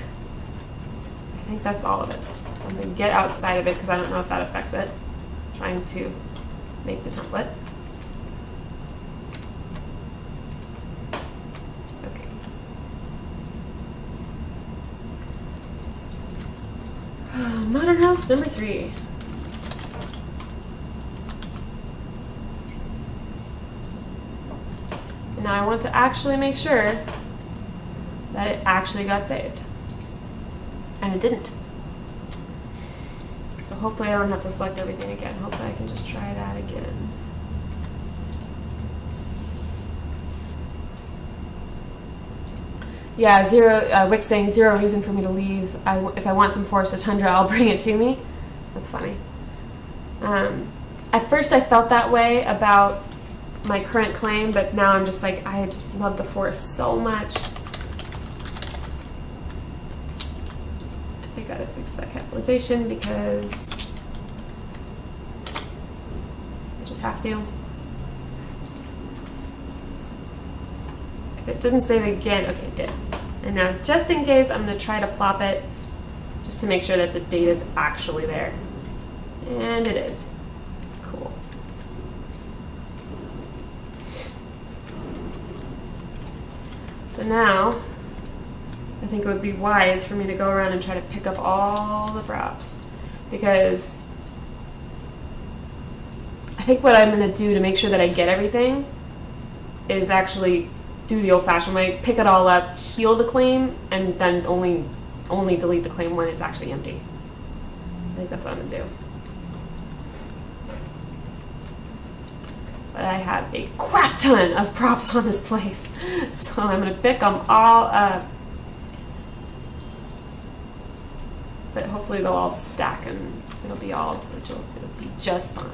Speaker 1: that's all of it. So I'm going to get outside of it because I don't know if that affects it. I'm trying to make the template. Modern house number 3. And now I want to actually make sure that it actually got saved. And it didn't. So hopefully I don't have to select everything again. Hopefully I can just try that again. Yeah, Wick saying zero reason for me to leave. If I want some forested tundra, I'll bring it to me. That's funny. At first I felt that way about my current claim, but now I'm just like, I just love the forest so much. I gotta fix that capitalization because I just have to. If it didn't save again, okay, it did. And now, just in case, I'm gonna try to plop it just to make sure that the data is actually there. And it is. Cool. So now, I think it would be wise for me to go around and try to pick up all the props, because I think what I'm going to do to make sure that I get everything is actually do the old-fashioned way, pick it all up, heal the claim, and then only delete the claim when it's actually empty. I think that's what I'm going to do. But I have a crap ton of props on this place, so I'm going to pick them all up. But hopefully they'll all stack and it'll be just fine.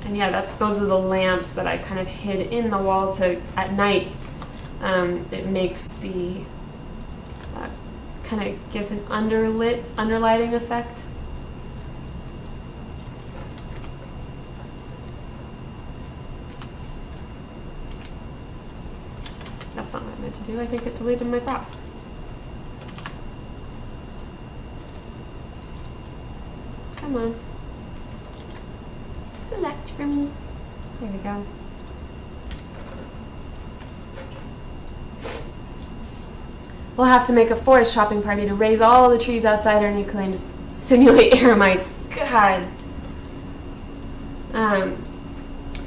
Speaker 1: And yeah, those are the lamps that I kind of hid in the wall at night. It makes the kind of gives an underlighting effect. That's not what I meant to do. I think it deleted my prop. Come on. Select for me. There we go. We'll have to make a forest shopping party to raise all the trees outside our new claim to simulate eremites. God.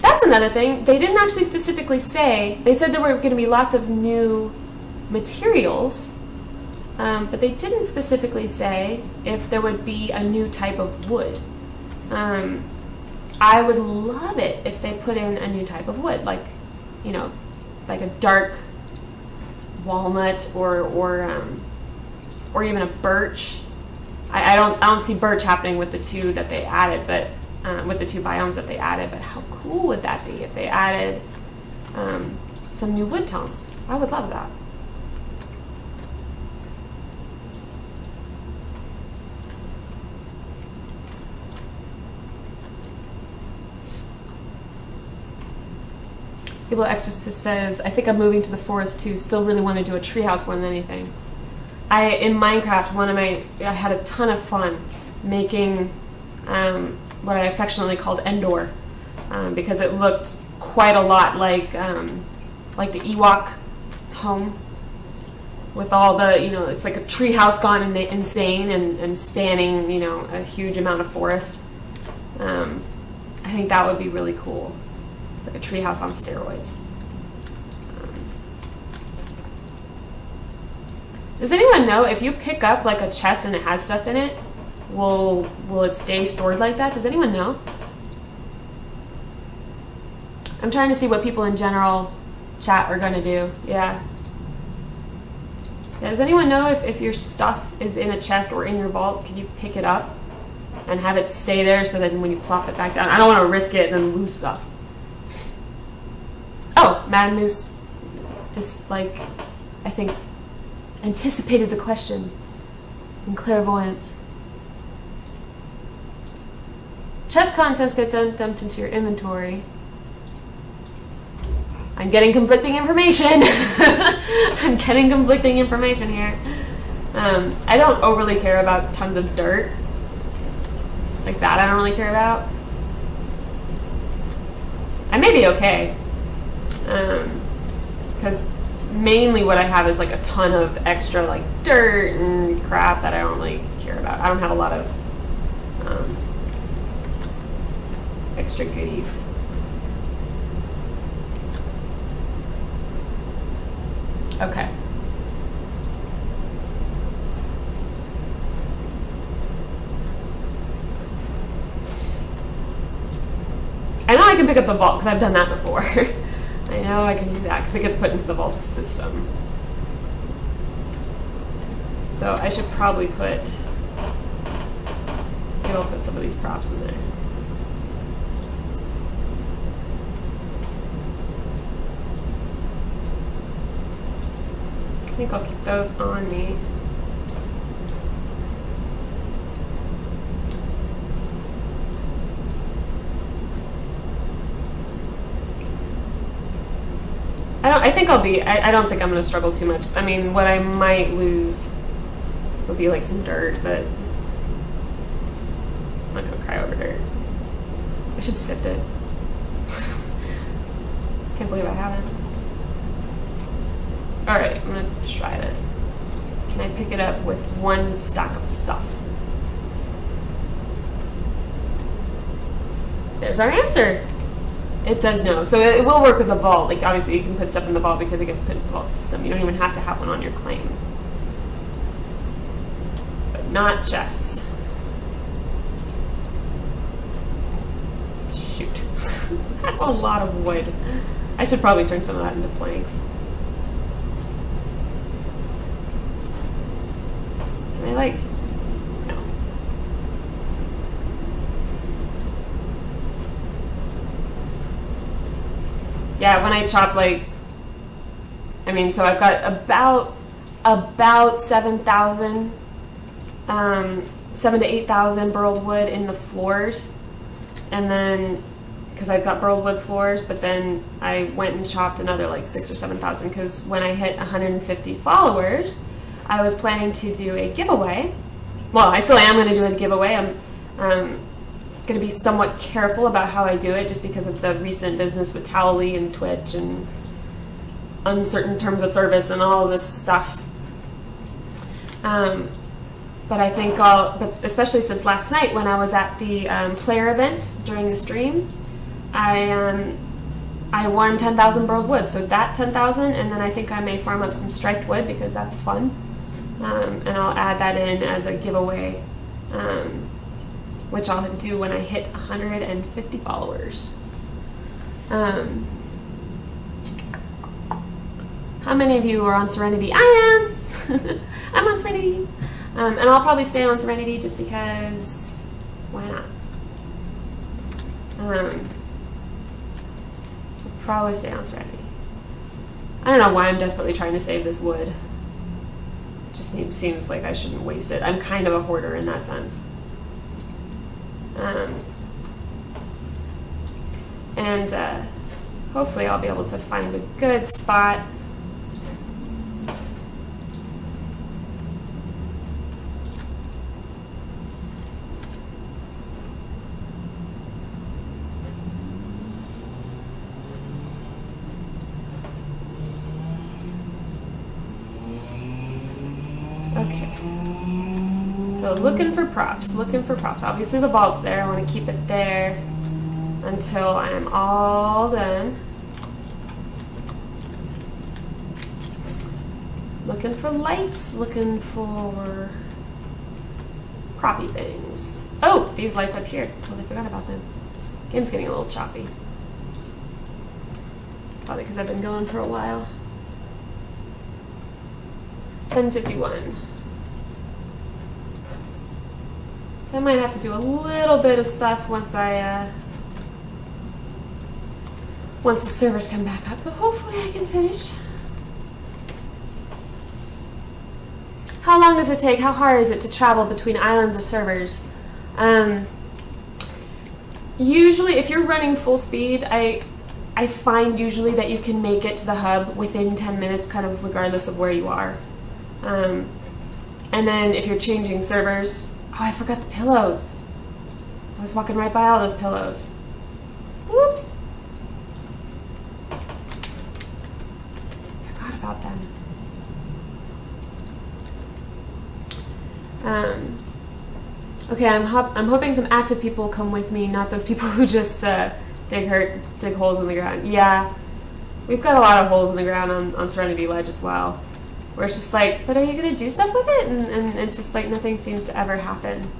Speaker 1: That's another thing. They didn't actually specifically say. They said there were going to be lots of new materials, but they didn't specifically say if there would be a new type of wood. I would love it if they put in a new type of wood, like a dark walnut or even a birch. I don't see birch happening with the two that they added, but with the two biomes that they added. But how cool would that be if they added some new wood tones? I would love that. People Exorcist says, I think I'm moving to the forest too. Still really want to do a treehouse more than anything. In Minecraft, I had a ton of fun making what I affectionately called Endor, because it looked quite a lot like the Ewok home, with all the, it's like a treehouse gone insane and spanning, a huge amount of forest. I think that would be really cool. It's like a treehouse on steroids. Does anyone know if you pick up like a chest and it has stuff in it, will it stay stored like that? Does anyone know? I'm trying to see what people in general chat are going to do. Yeah. Does anyone know if your stuff is in a chest or in your vault, can you pick it up and have it stay there so that when you plop it back down? I don't want to risk it and then lose stuff. Oh, Mad Moose just, I think, anticipated the question in clairvoyance. Chest contents get dumped into your inventory. I'm getting conflicting information. I'm getting conflicting information here. I don't overly care about tons of dirt. Like that I don't really care about. I may be okay. Because mainly what I have is like a ton of extra like dirt and crap that I don't really care about. I don't have a lot of extra goodies. Okay. I know I can pick up the vault because I've done that before. I I know I can do that because it gets put into the vault system. So I should probably put, maybe I'll put some of these props in there. I think I'll keep those on me. I think I'll be, I don't think I'm going to struggle too much. I mean, what I might lose would be like some dirt, but I'm not going to cry over dirt. I should sift it. Can't believe I haven't. Alright, I'm going to try this. Can I pick it up with one stack of stuff? There's our answer. It says no. So it will work with the vault. Like, obviously you can put stuff in the vault because it gets put into the vault system. You don't even have to have one on your claim. But not chests. Shoot. That's a lot of wood. I should probably turn some of that into planks. Can I, like... No. Yeah, when I chop, like, I mean, so I've got about 7,000, 7 to 8,000 burled wood in the floors, and then, because I've got burled wood floors, but then I went and chopped another like 6,000 or 7,000, because when I hit 150 followers, I was planning to do a giveaway. Well, I still am going to do a giveaway. I'm going to be somewhat careful about how I do it just because of the recent business with Towley and Twitch and uncertain terms of service and all of this stuff. But I think but especially since last night when I was at the player event during the stream, I won 10,000 burled wood. So that 10,000, and then I think I may farm up some striped wood because that's fun. And I'll add that in as a giveaway. Which I'll do when I hit 150 followers. How many of you are on Serenity? I am! I'm on Serenity. And I'll probably stay on Serenity just because, why not? I'll probably stay on Serenity. I don't know why I'm desperately trying to save this wood. It just seems like I shouldn't waste it. I'm kind of a hoarder in that sense. And hopefully I'll be able to find a good spot. Okay. So looking for props. Obviously the vault's there. I want to keep it there until I'm all done. Looking for lights, looking for proppy things. Oh, these lights up here. Totally forgot about them. Game's getting a little choppy. Probably because I've been going for a while. 10:51. So I might have to do a little bit of stuff once once the servers come back up, but hopefully I can finish. How long does it take? How hard is it to travel between islands or servers? Usually, if you're running full speed, I find usually that you can make it to the hub within 10 minutes, kind of regardless of where you are. And then if you're changing servers, oh, I forgot the pillows. I was walking right by all those pillows. Whoops. Forgot about them. Okay, I'm hoping some active people come with me, not those people who just dig holes in the ground. Yeah, we've got a lot of holes in the ground on Serenity Ledge as well, where it's just like, but are you gonna do stuff with it? And it's just like nothing seems to ever happen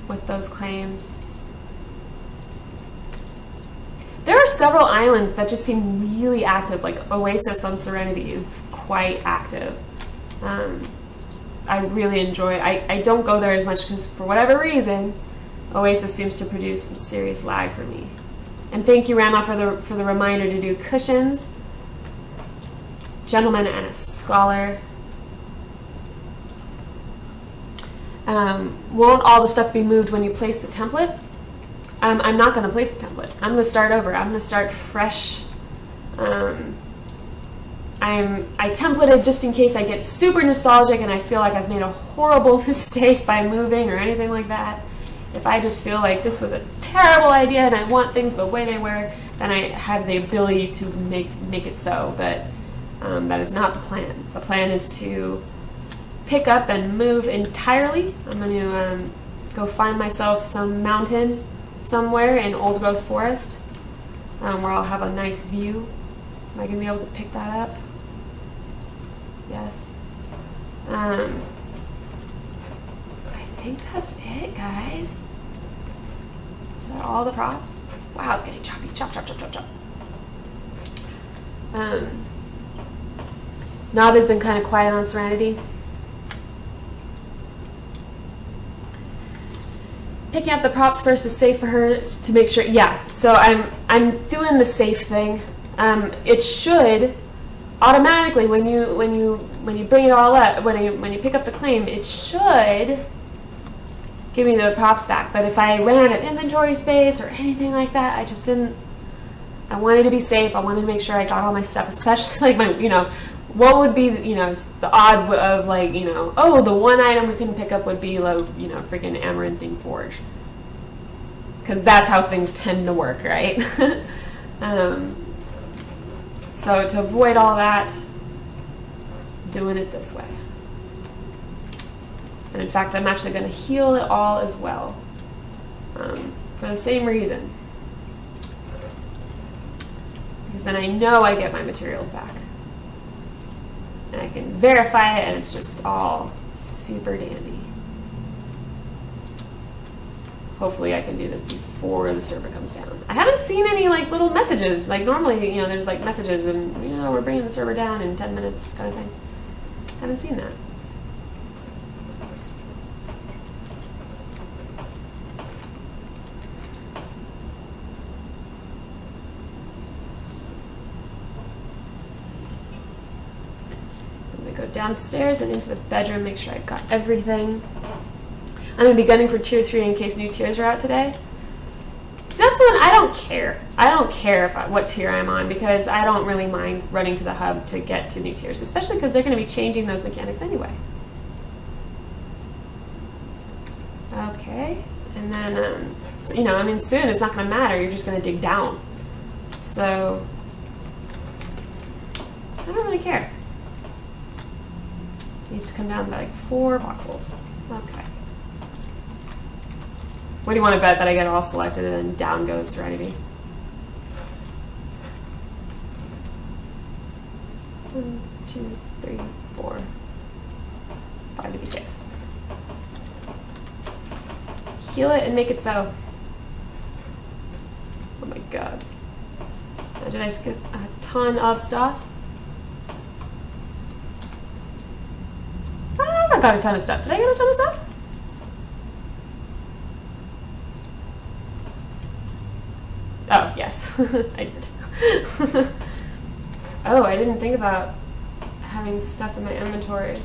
Speaker 1: with those claims. There are several islands that just seem really active, like Oasis on Serenity is quite active. I really enjoy it. I don't go there as much because for whatever reason, Oasis seems to produce some serious lag for me. And thank you, Rama, for the reminder to do cushions. Gentleman and a scholar. Won't all the stuff be moved when you place the template? I'm not going to place the template. I'm going to start over. I'm going to start fresh. I templated just in case I get super nostalgic and I feel like I've made a horrible mistake by moving or anything like that. If I just feel like this was a terrible idea and I want things the way they were, then I have the ability to make it so. But that is not the plan. The plan is to pick up and move entirely. I'm going to go find myself some mountain somewhere in old growth forest where I'll have a nice view. Am I going to be able to pick that up? Yes. I think that's it, guys. Is that all the props? Wow, it's getting choppy. Chop, chop, chop, chop, chop. Knob has been kind of quiet on Serenity. Picking up the props first is safe for her to make sure. Yeah, so I'm doing the safe thing. It should automatically when you bring it all up, when you pick up the claim, it should give me the props back. But if I ran out of inventory space or anything like that, I just didn't. I wanted to be safe. I wanted to make sure I got all my stuff, especially like my, what would be, the odds of like, oh, the one item we couldn't pick up would be like, freaking Amaranthine Forge. Because that's how things tend to work, right? So to avoid all that, doing it this way. And in fact, I'm actually going to heal it all as well. For the same reason. Because then I know I get my materials back. And I can verify it, and it's just all super dandy. Hopefully I can do this before the server comes down. I haven't seen any like little messages. Like normally, there's like messages and we're bringing the server down in 10 minutes kind of thing. Haven't seen that. So I'm gonna go downstairs and into the bedroom, make sure I got everything. I'm going to be gunning for tier 3 in case new tiers are out today. So that's one I don't care. I don't care what tier I'm on because I don't really mind running to the hub to get to new tiers, especially because they're going to be changing those mechanics anyway. Okay, and then, soon it's not going to matter. You're just going to dig down. So, I don't really care. It needs to come down by like 4 voxels. Okay. What do you want to bet that I get all selected and then down goes Serenity? 1, 2, 3, 4, 5 to be safe. Heal it and make it so. Oh my god. Did I just get a ton of stuff? I don't know if I got a ton of stuff. Did I get a ton of stuff? Oh, yes, I did. Oh, I didn't think about having stuff in my inventory.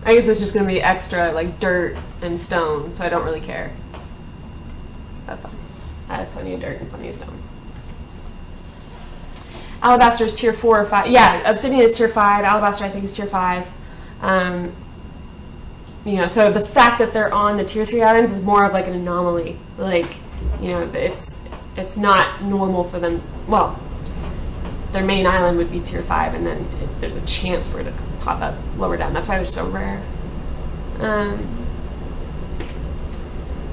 Speaker 1: I guess it's just going to be extra, like dirt and stone, so I don't really care. That's fine. I have plenty of dirt and plenty of stone. Alabaster is tier 4 or 5. Yeah, Obsidian is tier 5. Alabaster, I think, is tier 5. So the fact that they're on the tier 3 islands is more of like an anomaly. Like, it's not normal for them. Well, their main island would be tier 5, and then there's a chance for it to pop up lower down. That's why they're so rare.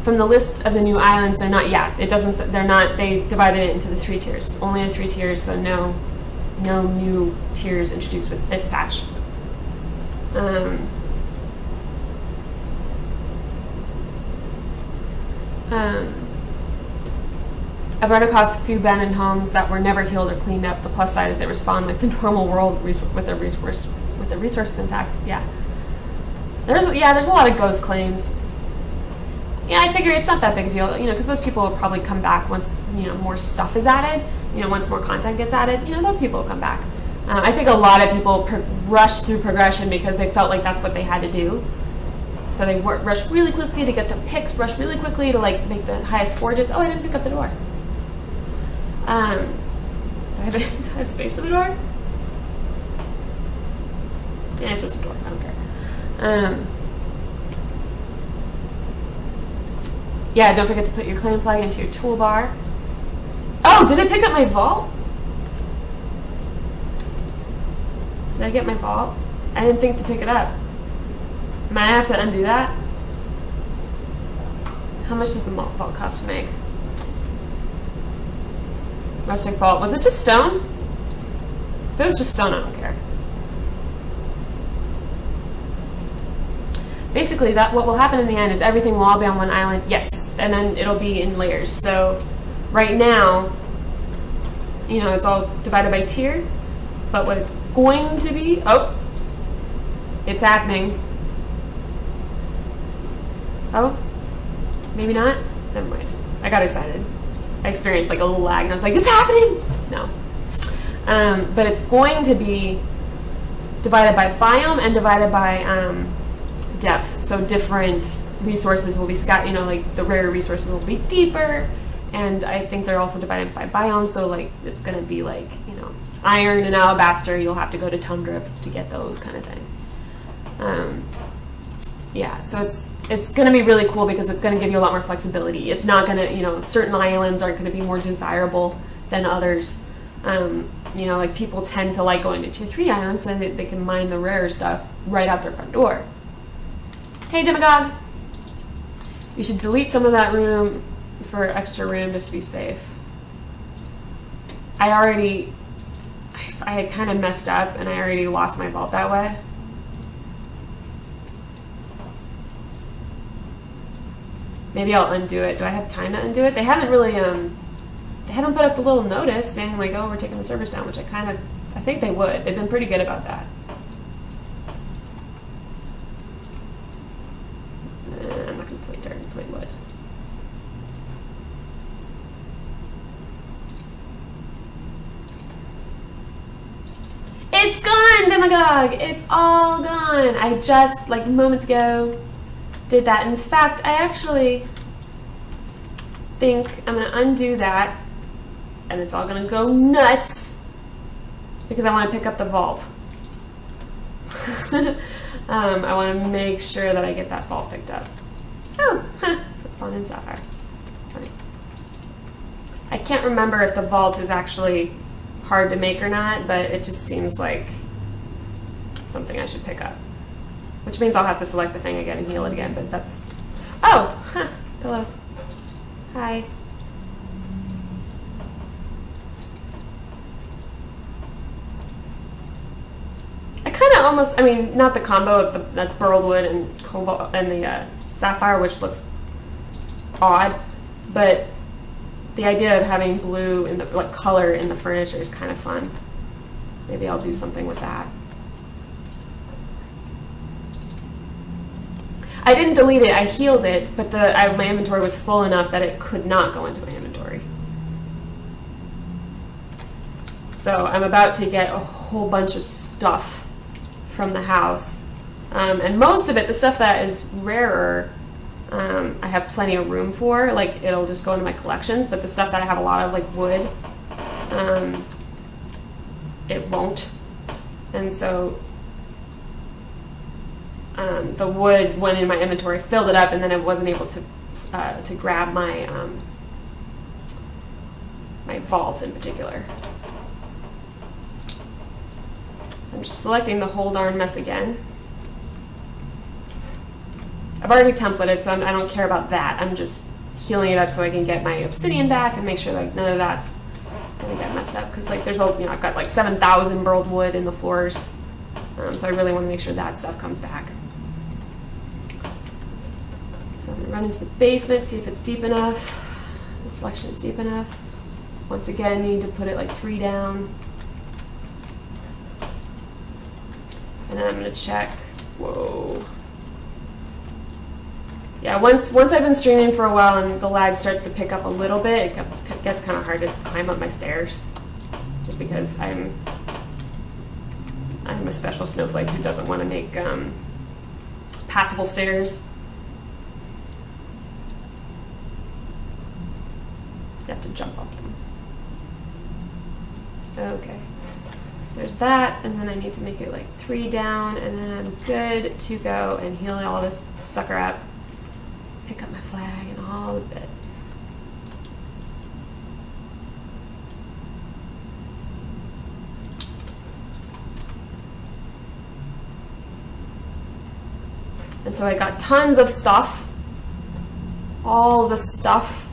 Speaker 1: From the list of the new islands, they're not. Yeah, it doesn't. They're not. They divided it into the 3 tiers. Only the 3 tiers. So no new tiers introduced with this patch. I've run across a few abandoned homes that were never healed or cleaned up. The plus side is they respond like the normal world with the resources intact. Yeah. There's a lot of ghost claims. Yeah, I figure it's not that big a deal, because those people will probably come back once, more stuff is added, once more content gets added, those people will come back. I think a lot of people rush through progression because they felt like that's what they had to do. So they rush really quickly to get the picks, rush really quickly to make the highest forges. Oh, I didn't pick up the door. Do I have space for the door? Yeah, it's just a door. I don't care. Yeah, don't forget to put your clan flag into your toolbar. Oh, did I pick up my vault? Did I get my vault? I didn't think to pick it up. Might I have to undo that? How much does the vault cost to make? Rustic vault. Was it just stone? If it was just stone, I don't care. Basically, what will happen in the end is everything will all be on one island. Yes, and then it'll be in layers. So right now, it's all divided by tier. But what it's going to be... Oh! It's happening. Oh? Maybe not? Never mind. I got excited. I experienced a little lag and I was like, it's happening! No. But it's going to be divided by biome and divided by depth. So different resources will be scattered, the rare resources will be deeper. And I think they're also divided by biomes. So it's going to be iron and alabaster. You'll have to go to tundra to get those kind of thing. Yeah, so it's going to be really cool because it's going to give you a lot more flexibility. It's not going to, certain islands are going to be more desirable than others. People tend to like going to tier 3 islands so that they can mine the rare stuff right out their front door. Hey, Demagogue! You should delete some of that room for extra room just to be safe. I had kind of messed up and I already lost my vault that way. Maybe I'll undo it. Do I have time to undo it? They haven't really, they haven't put up the little notice saying oh, we're taking the servers down, which I think they would. They've been pretty good about that. I'm not going to play dirt and play wood. It's gone, Demagogue! It's all gone! I just, moments ago, did that. In fact, I actually think I'm going to undo that, and it's all going to go nuts, because I want to pick up the vault. I want to make sure that I get that vault picked up. Oh, that's spawned in sapphire. That's funny. I can't remember if the vault is actually hard to make or not, but it just seems like something I should pick up. Which means I'll have to select the thing again and heal it again, but that's... Oh! Pillows. Hi. I kind of almost... not the combo of that's burled wood and cobalt and the sapphire, which looks odd, but the idea of having blue in the color in the furniture is kind of fun. Maybe I'll do something with that. I didn't delete it, I healed it, but my inventory was full enough that it could not go into my inventory. So I'm about to get a whole bunch of stuff from the house. And most of it, the stuff that is rarer, I have plenty of room for. It'll just go into my collections, but the stuff that I have a lot of, wood, it won't. And so the wood went in my inventory, filled it up, and then I wasn't able to grab my my vault in particular. So I'm just selecting the whole darn mess again. I've already templated, so I don't care about that. I'm just healing it up so I can get my obsidian back and make sure none of that's gonna get messed up. Because there's I've got 7,000 burled wood in the floors, so I really want to make sure that stuff comes back. So I'm gonna run into the basement, see if it's deep enough. The selection is deep enough. Once again, need to put it like 3 down. And then I'm gonna check. Whoa. Yeah, once I've been streaming for a while and the lag starts to pick up a little bit, it gets kind of hard to climb up my stairs. Just because I'm a special snowflake who doesn't want to make passable stairs. You have to jump up them. Okay. So there's that, and then I need to make it like 3 down, and then I'm good to go and heal all this sucker up. Pick up my flag and all the bit. And so I got tons of stuff. All the stuff.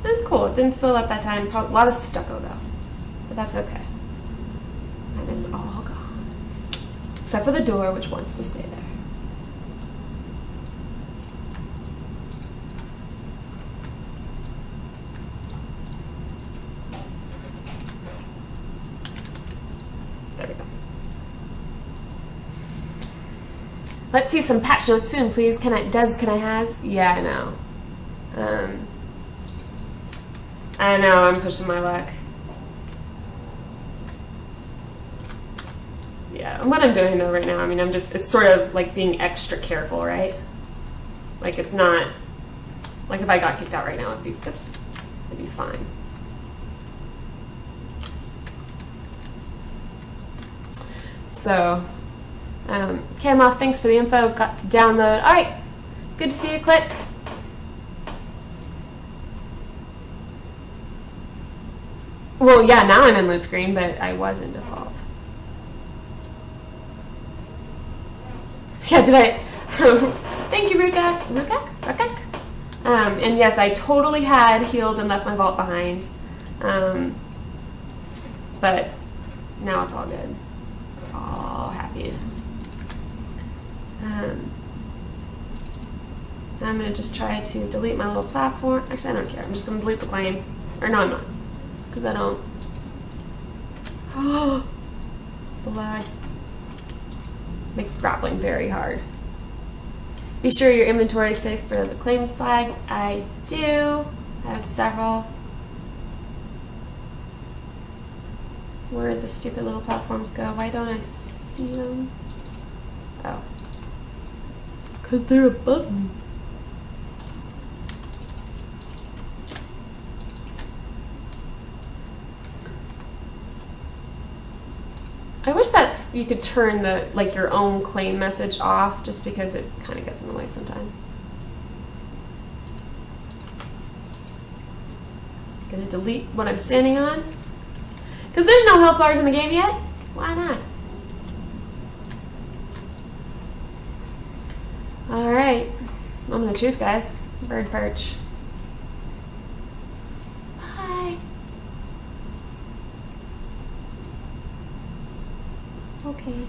Speaker 1: And cool, it didn't fill up that time. Probably a lot of stucco though. But that's okay. And it's all gone. Except for the door, which wants to stay there. There we go. Let's see some patch notes soon, please. Devs, can I has? Yeah, I know. I know, I'm pushing my luck. Yeah, and what I'm doing though right now, I mean, it's sort of like being extra careful, right? Like it's not, like if I got kicked out right now, it'd be fine. So, Camoff, thanks for the info, got to download. All right, good to see you, Click. Well, yeah, now I'm in loot screen, but I was in default. Yeah, did I? Thank you, Rukak. And yes, I totally had healed and left my vault behind. But now it's all good. It's all happy. I'm going to just try to delete my little platform. Actually, I don't care. I'm just going to delete the claim. Or no, I'm not. Because I don't... Oh, the lag makes grappling very hard. Be sure your inventory stays for the claim flag. I do. I have several. Where'd the stupid little platforms go? Why don't I see them? Oh. Because they're above me. I wish that you could turn the your own claim message off, just because it kind of gets in the way sometimes. Gonna delete what I'm standing on, because there's no health bars in the game yet. Why not? All right, moment of truth, guys. Bird perch. Bye. Okay.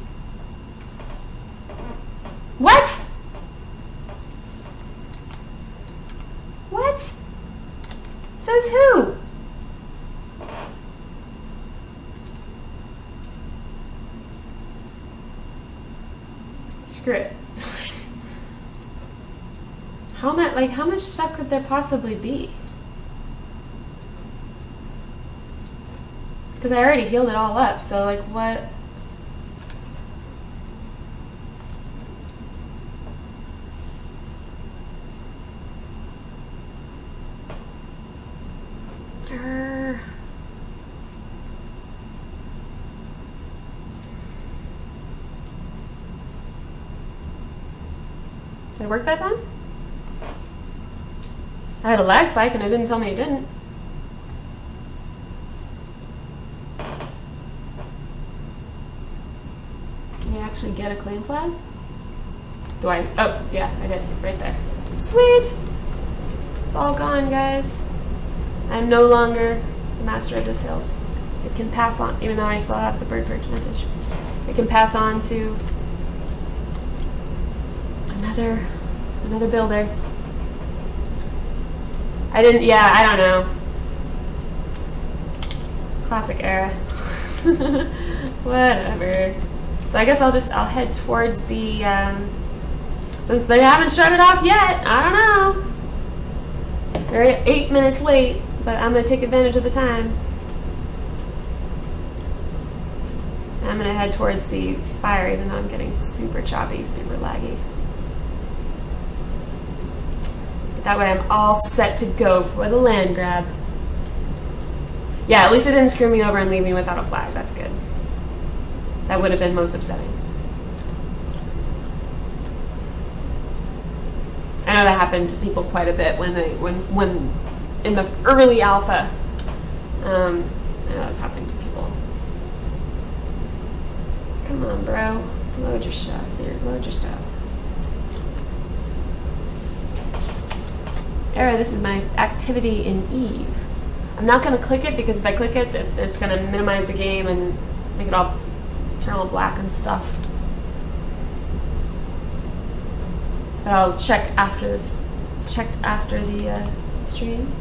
Speaker 1: What? What? Says who? Screw it. How much stuff could there possibly be? Because I already healed it all up, so what? Did it work that time? I had a lag spike and it didn't tell me it didn't. Can you actually get a claim flag? Do I? Oh, yeah, I did. Right there. Sweet! It's all gone, guys. I'm no longer the master of this hill. It can pass on, even though I still have the bird perch message. It can pass on to Another builder. I don't know. Classic era. Whatever. So I guess I'll head towards the, since they haven't shut it off yet, I don't know. They're 8 minutes late, but I'm gonna take advantage of the time. And I'm gonna head towards the spire, even though I'm getting super choppy, super laggy. But that way I'm all set to go for the land grab. Yeah, at least it didn't screw me over and leave me without a flag. That's good. That would have been most upsetting. I know that happened to people quite a bit when in the early alpha. I know it was happening to people. Come on, bro. Load your stuff. Here, load your stuff. Era, this is my activity in Eve. I'm not going to click it because if I click it, it's going to minimize the game and make it all turn all black and stuff. But I'll check after this. Checked after the stream.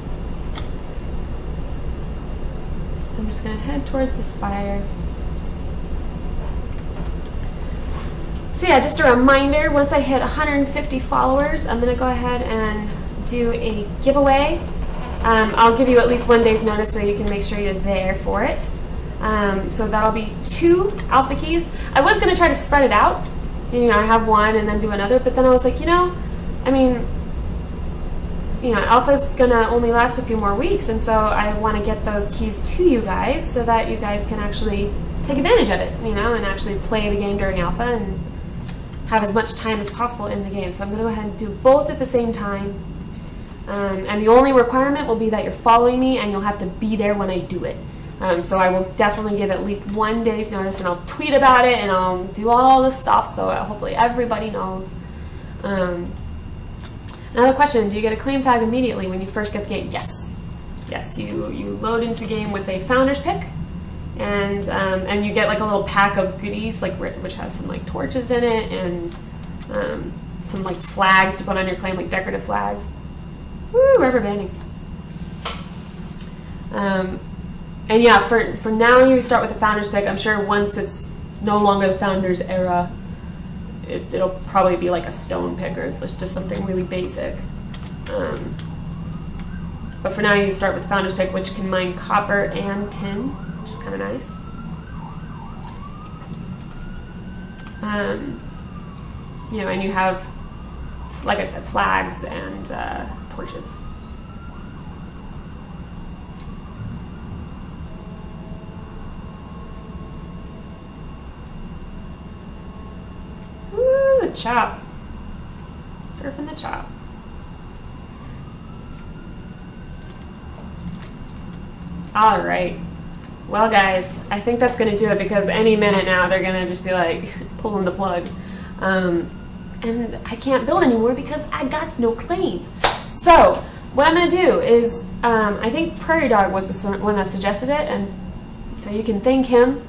Speaker 1: So I'm just going to head towards the spire. So yeah, just a reminder, once I hit 150 followers, I'm going to go ahead and do a giveaway. I'll give you at least 1 day's notice so you can make sure you're there for it. So that'll be 2 alpha keys. I was going to try to spread it out, I have one and then do another, but then I was like, alpha's going to only last a few more weeks, and so I want to get those keys to you guys so that you guys can actually take advantage of it, and actually play the game during alpha and have as much time as possible in the game. So I'm going to go ahead and do both at the same time. And the only requirement will be that you're following me and you'll have to be there when I do it. So I will definitely give at least 1 day's notice, and I'll tweet about it and I'll do all this stuff so hopefully everybody knows. Another question, do you get a claim flag immediately when you first get the game? Yes. Yes, you load into the game with a founder's pick, and you get like a little pack of goodies, like which has some like torches in it and some like flags to put on your claim, like decorative flags. Woo, rubber banding. And yeah, for now you start with the founder's pick. I'm sure once it's no longer the founder's era, it'll probably be like a stone pick or just something really basic. But for now you start with the founder's pick, which can mine copper and tin, which is kind of nice. And you have, like I said, flags and torches. Woo, the chop. Surfing the chop. All right. Well, guys, I think that's going to do it because any minute now they're going to just be like pulling the plug. And I can't build anymore because I got no claim. So what I'm going to do is, I think Prairie Dog was the one that suggested it, and so you can thank him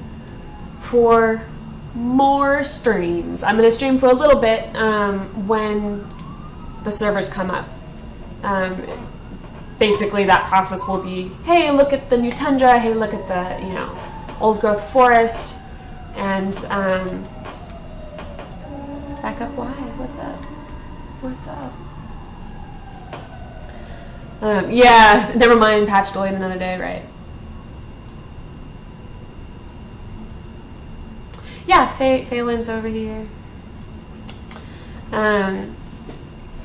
Speaker 1: for more streams. I'm going to stream for a little bit when the servers come up. Basically, that process will be, hey, look at the new tundra, hey, look at the, old growth forest, and back up, why? What's up? What's up? Yeah, never mind, patch delayed another day, right? Yeah, Phelan's over here.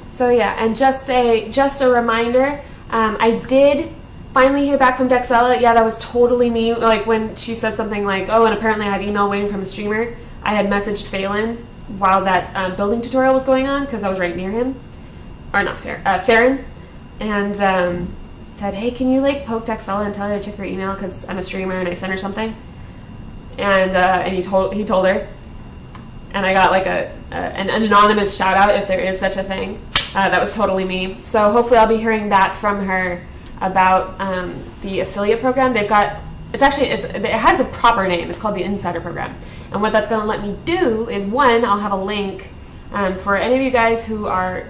Speaker 1: So yeah, and just a reminder, I did finally hear back from Dexella. Yeah, that was totally me. Like when she said something like, oh, and apparently I had email waiting from a streamer. I had messaged Phelan while that building tutorial was going on because I was right near him. Or not Farron. And said, hey, can you like poke Dexella and tell her to check her email because I'm a streamer and I sent her something. And he told her. And I got like an anonymous shout out if there is such a thing. That was totally me. So hopefully I'll be hearing back from her about the affiliate program. They've got, it has a proper name. It's called the Insider Program. And what that's going to let me do is, one, I'll have a link For any of you guys who are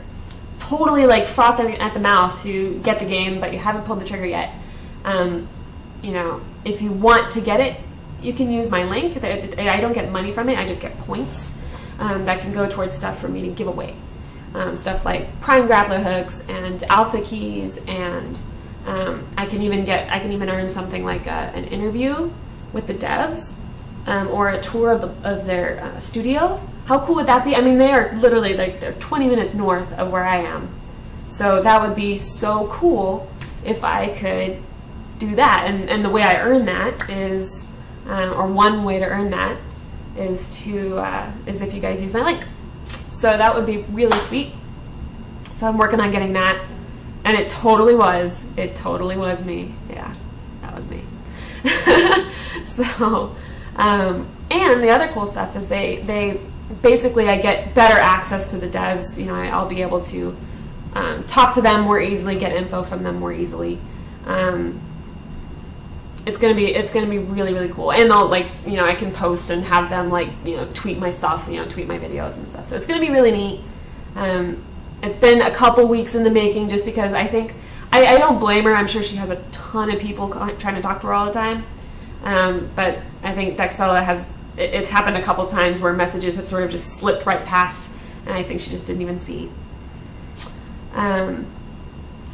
Speaker 1: totally like frothing at the mouth to get the game, but you haven't pulled the trigger yet, you know, if you want to get it, you can use my link. I don't get money from it, I just get points that can go towards stuff for me to give away. Stuff like prime grappler hooks and alpha keys, and I can even earn something like an interview with the devs, or a tour of their studio. How cool would that be? I mean, they are literally like they're 20 minutes north of where I am, so that would be so cool if I could do that. And the way I earn that is, or one way to earn that is if you guys use my link. So that would be really sweet. So I'm working on getting that, and it totally was me. Yeah, that was me. So, and the other cool stuff is they basically, I get better access to the devs. You know, I'll be able to talk to them more easily, get info from them more easily. It's gonna be really, really cool. And they'll, like, you know, I can post and have them, like, you know, tweet my stuff, you know, tweet my videos and stuff. So it's gonna be really neat. It's been a couple weeks in the making, just because I think I don't blame her. I'm sure she has a ton of people trying to talk to her all the time. But I think Dexella it's happened a couple times where messages have sort of just slipped right past, and I think she just didn't even see.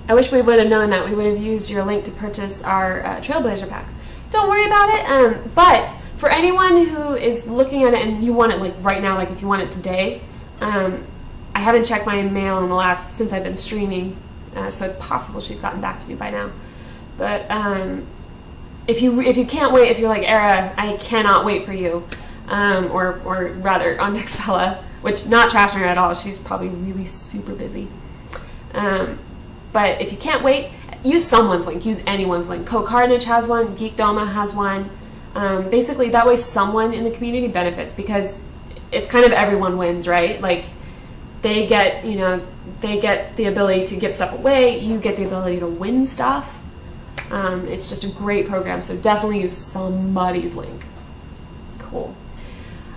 Speaker 1: I wish we would have known that. We would have used your link to purchase our Trailblazer packs. Don't worry about it. But for anyone who is looking at it and you want it like right now, like if you want it today, I haven't checked my mail since I've been streaming, so it's possible she's gotten back to me by now. But if you can't wait, if you're like, Era, I cannot wait for you, or rather on Dexella, which, not trashing her at all, she's probably really super busy. But if you can't wait, use someone's link, use anyone's link. CoCarnage has one, Geekdoma has one. Basically, that way someone in the community benefits, because it's kind of everyone wins, right? Like, they get the ability to give stuff away, you get the ability to win stuff. It's just a great program, so definitely use somebody's link. Cool.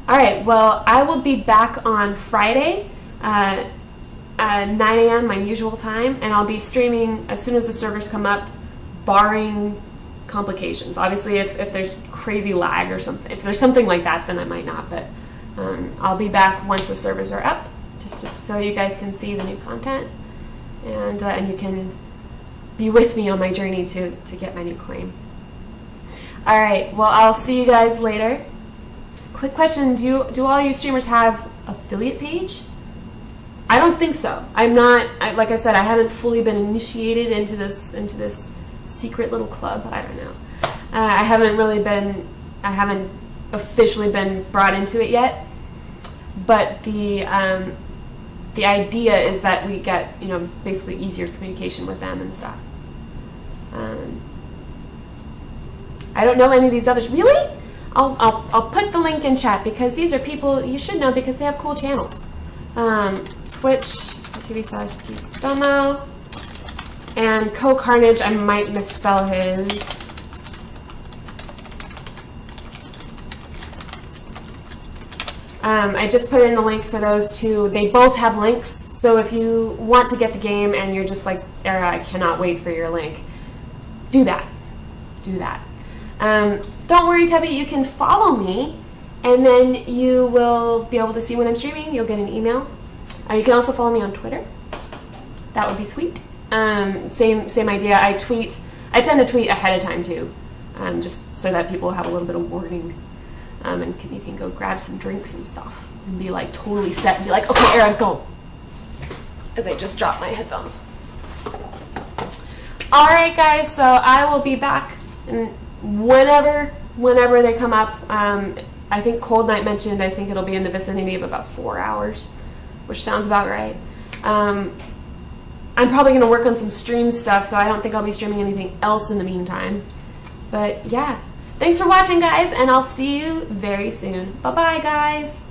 Speaker 1: All right, well, I will be back on Friday at 9 a.m., my usual time, and I'll be streaming as soon as the servers come up, barring complications. Obviously, if there's crazy lag or something, if there's something like that, then I might not, but I'll be back once the servers are up, just so you guys can see the new content, and you can be with me on my journey to get my new claim. All right, well, I'll see you guys later. Quick question, do all you streamers have affiliate page? I don't think so. Like I said, I haven't fully been initiated into this secret little club. I don't know. I haven't officially been brought into it yet. But the idea is that we get, you know, basically easier communication with them and stuff. I don't know any of these others. Really? I'll put the link in chat, because these are people you should know because they have cool channels. Twitch.tv/Geekdomo, and CoCarnage, I might misspell his. I just put in the link for those two. They both have links, so if you want to get the game and you're just like, Era, I cannot wait for your link, do that. Do that. Don't worry, Tubby, you can follow me, and then you will be able to see when I'm streaming. You'll get an email. You can also follow me on Twitter. That would be sweet. Same idea. I tend to tweet ahead of time too, just so that people have a little bit of warning, and you can go grab some drinks and stuff and be like totally set and be like, okay, Era, go. As I just dropped my headphones. All right, guys. So I will be back, and whenever they come up. I think Cold Night mentioned, I think it'll be in the vicinity of about 4 hours, which sounds about right. I'm probably going to work on some stream stuff, so I don't think I'll be streaming anything else in the meantime. But yeah, thanks for watching, guys, and I'll see you very soon. Bye-bye, guys.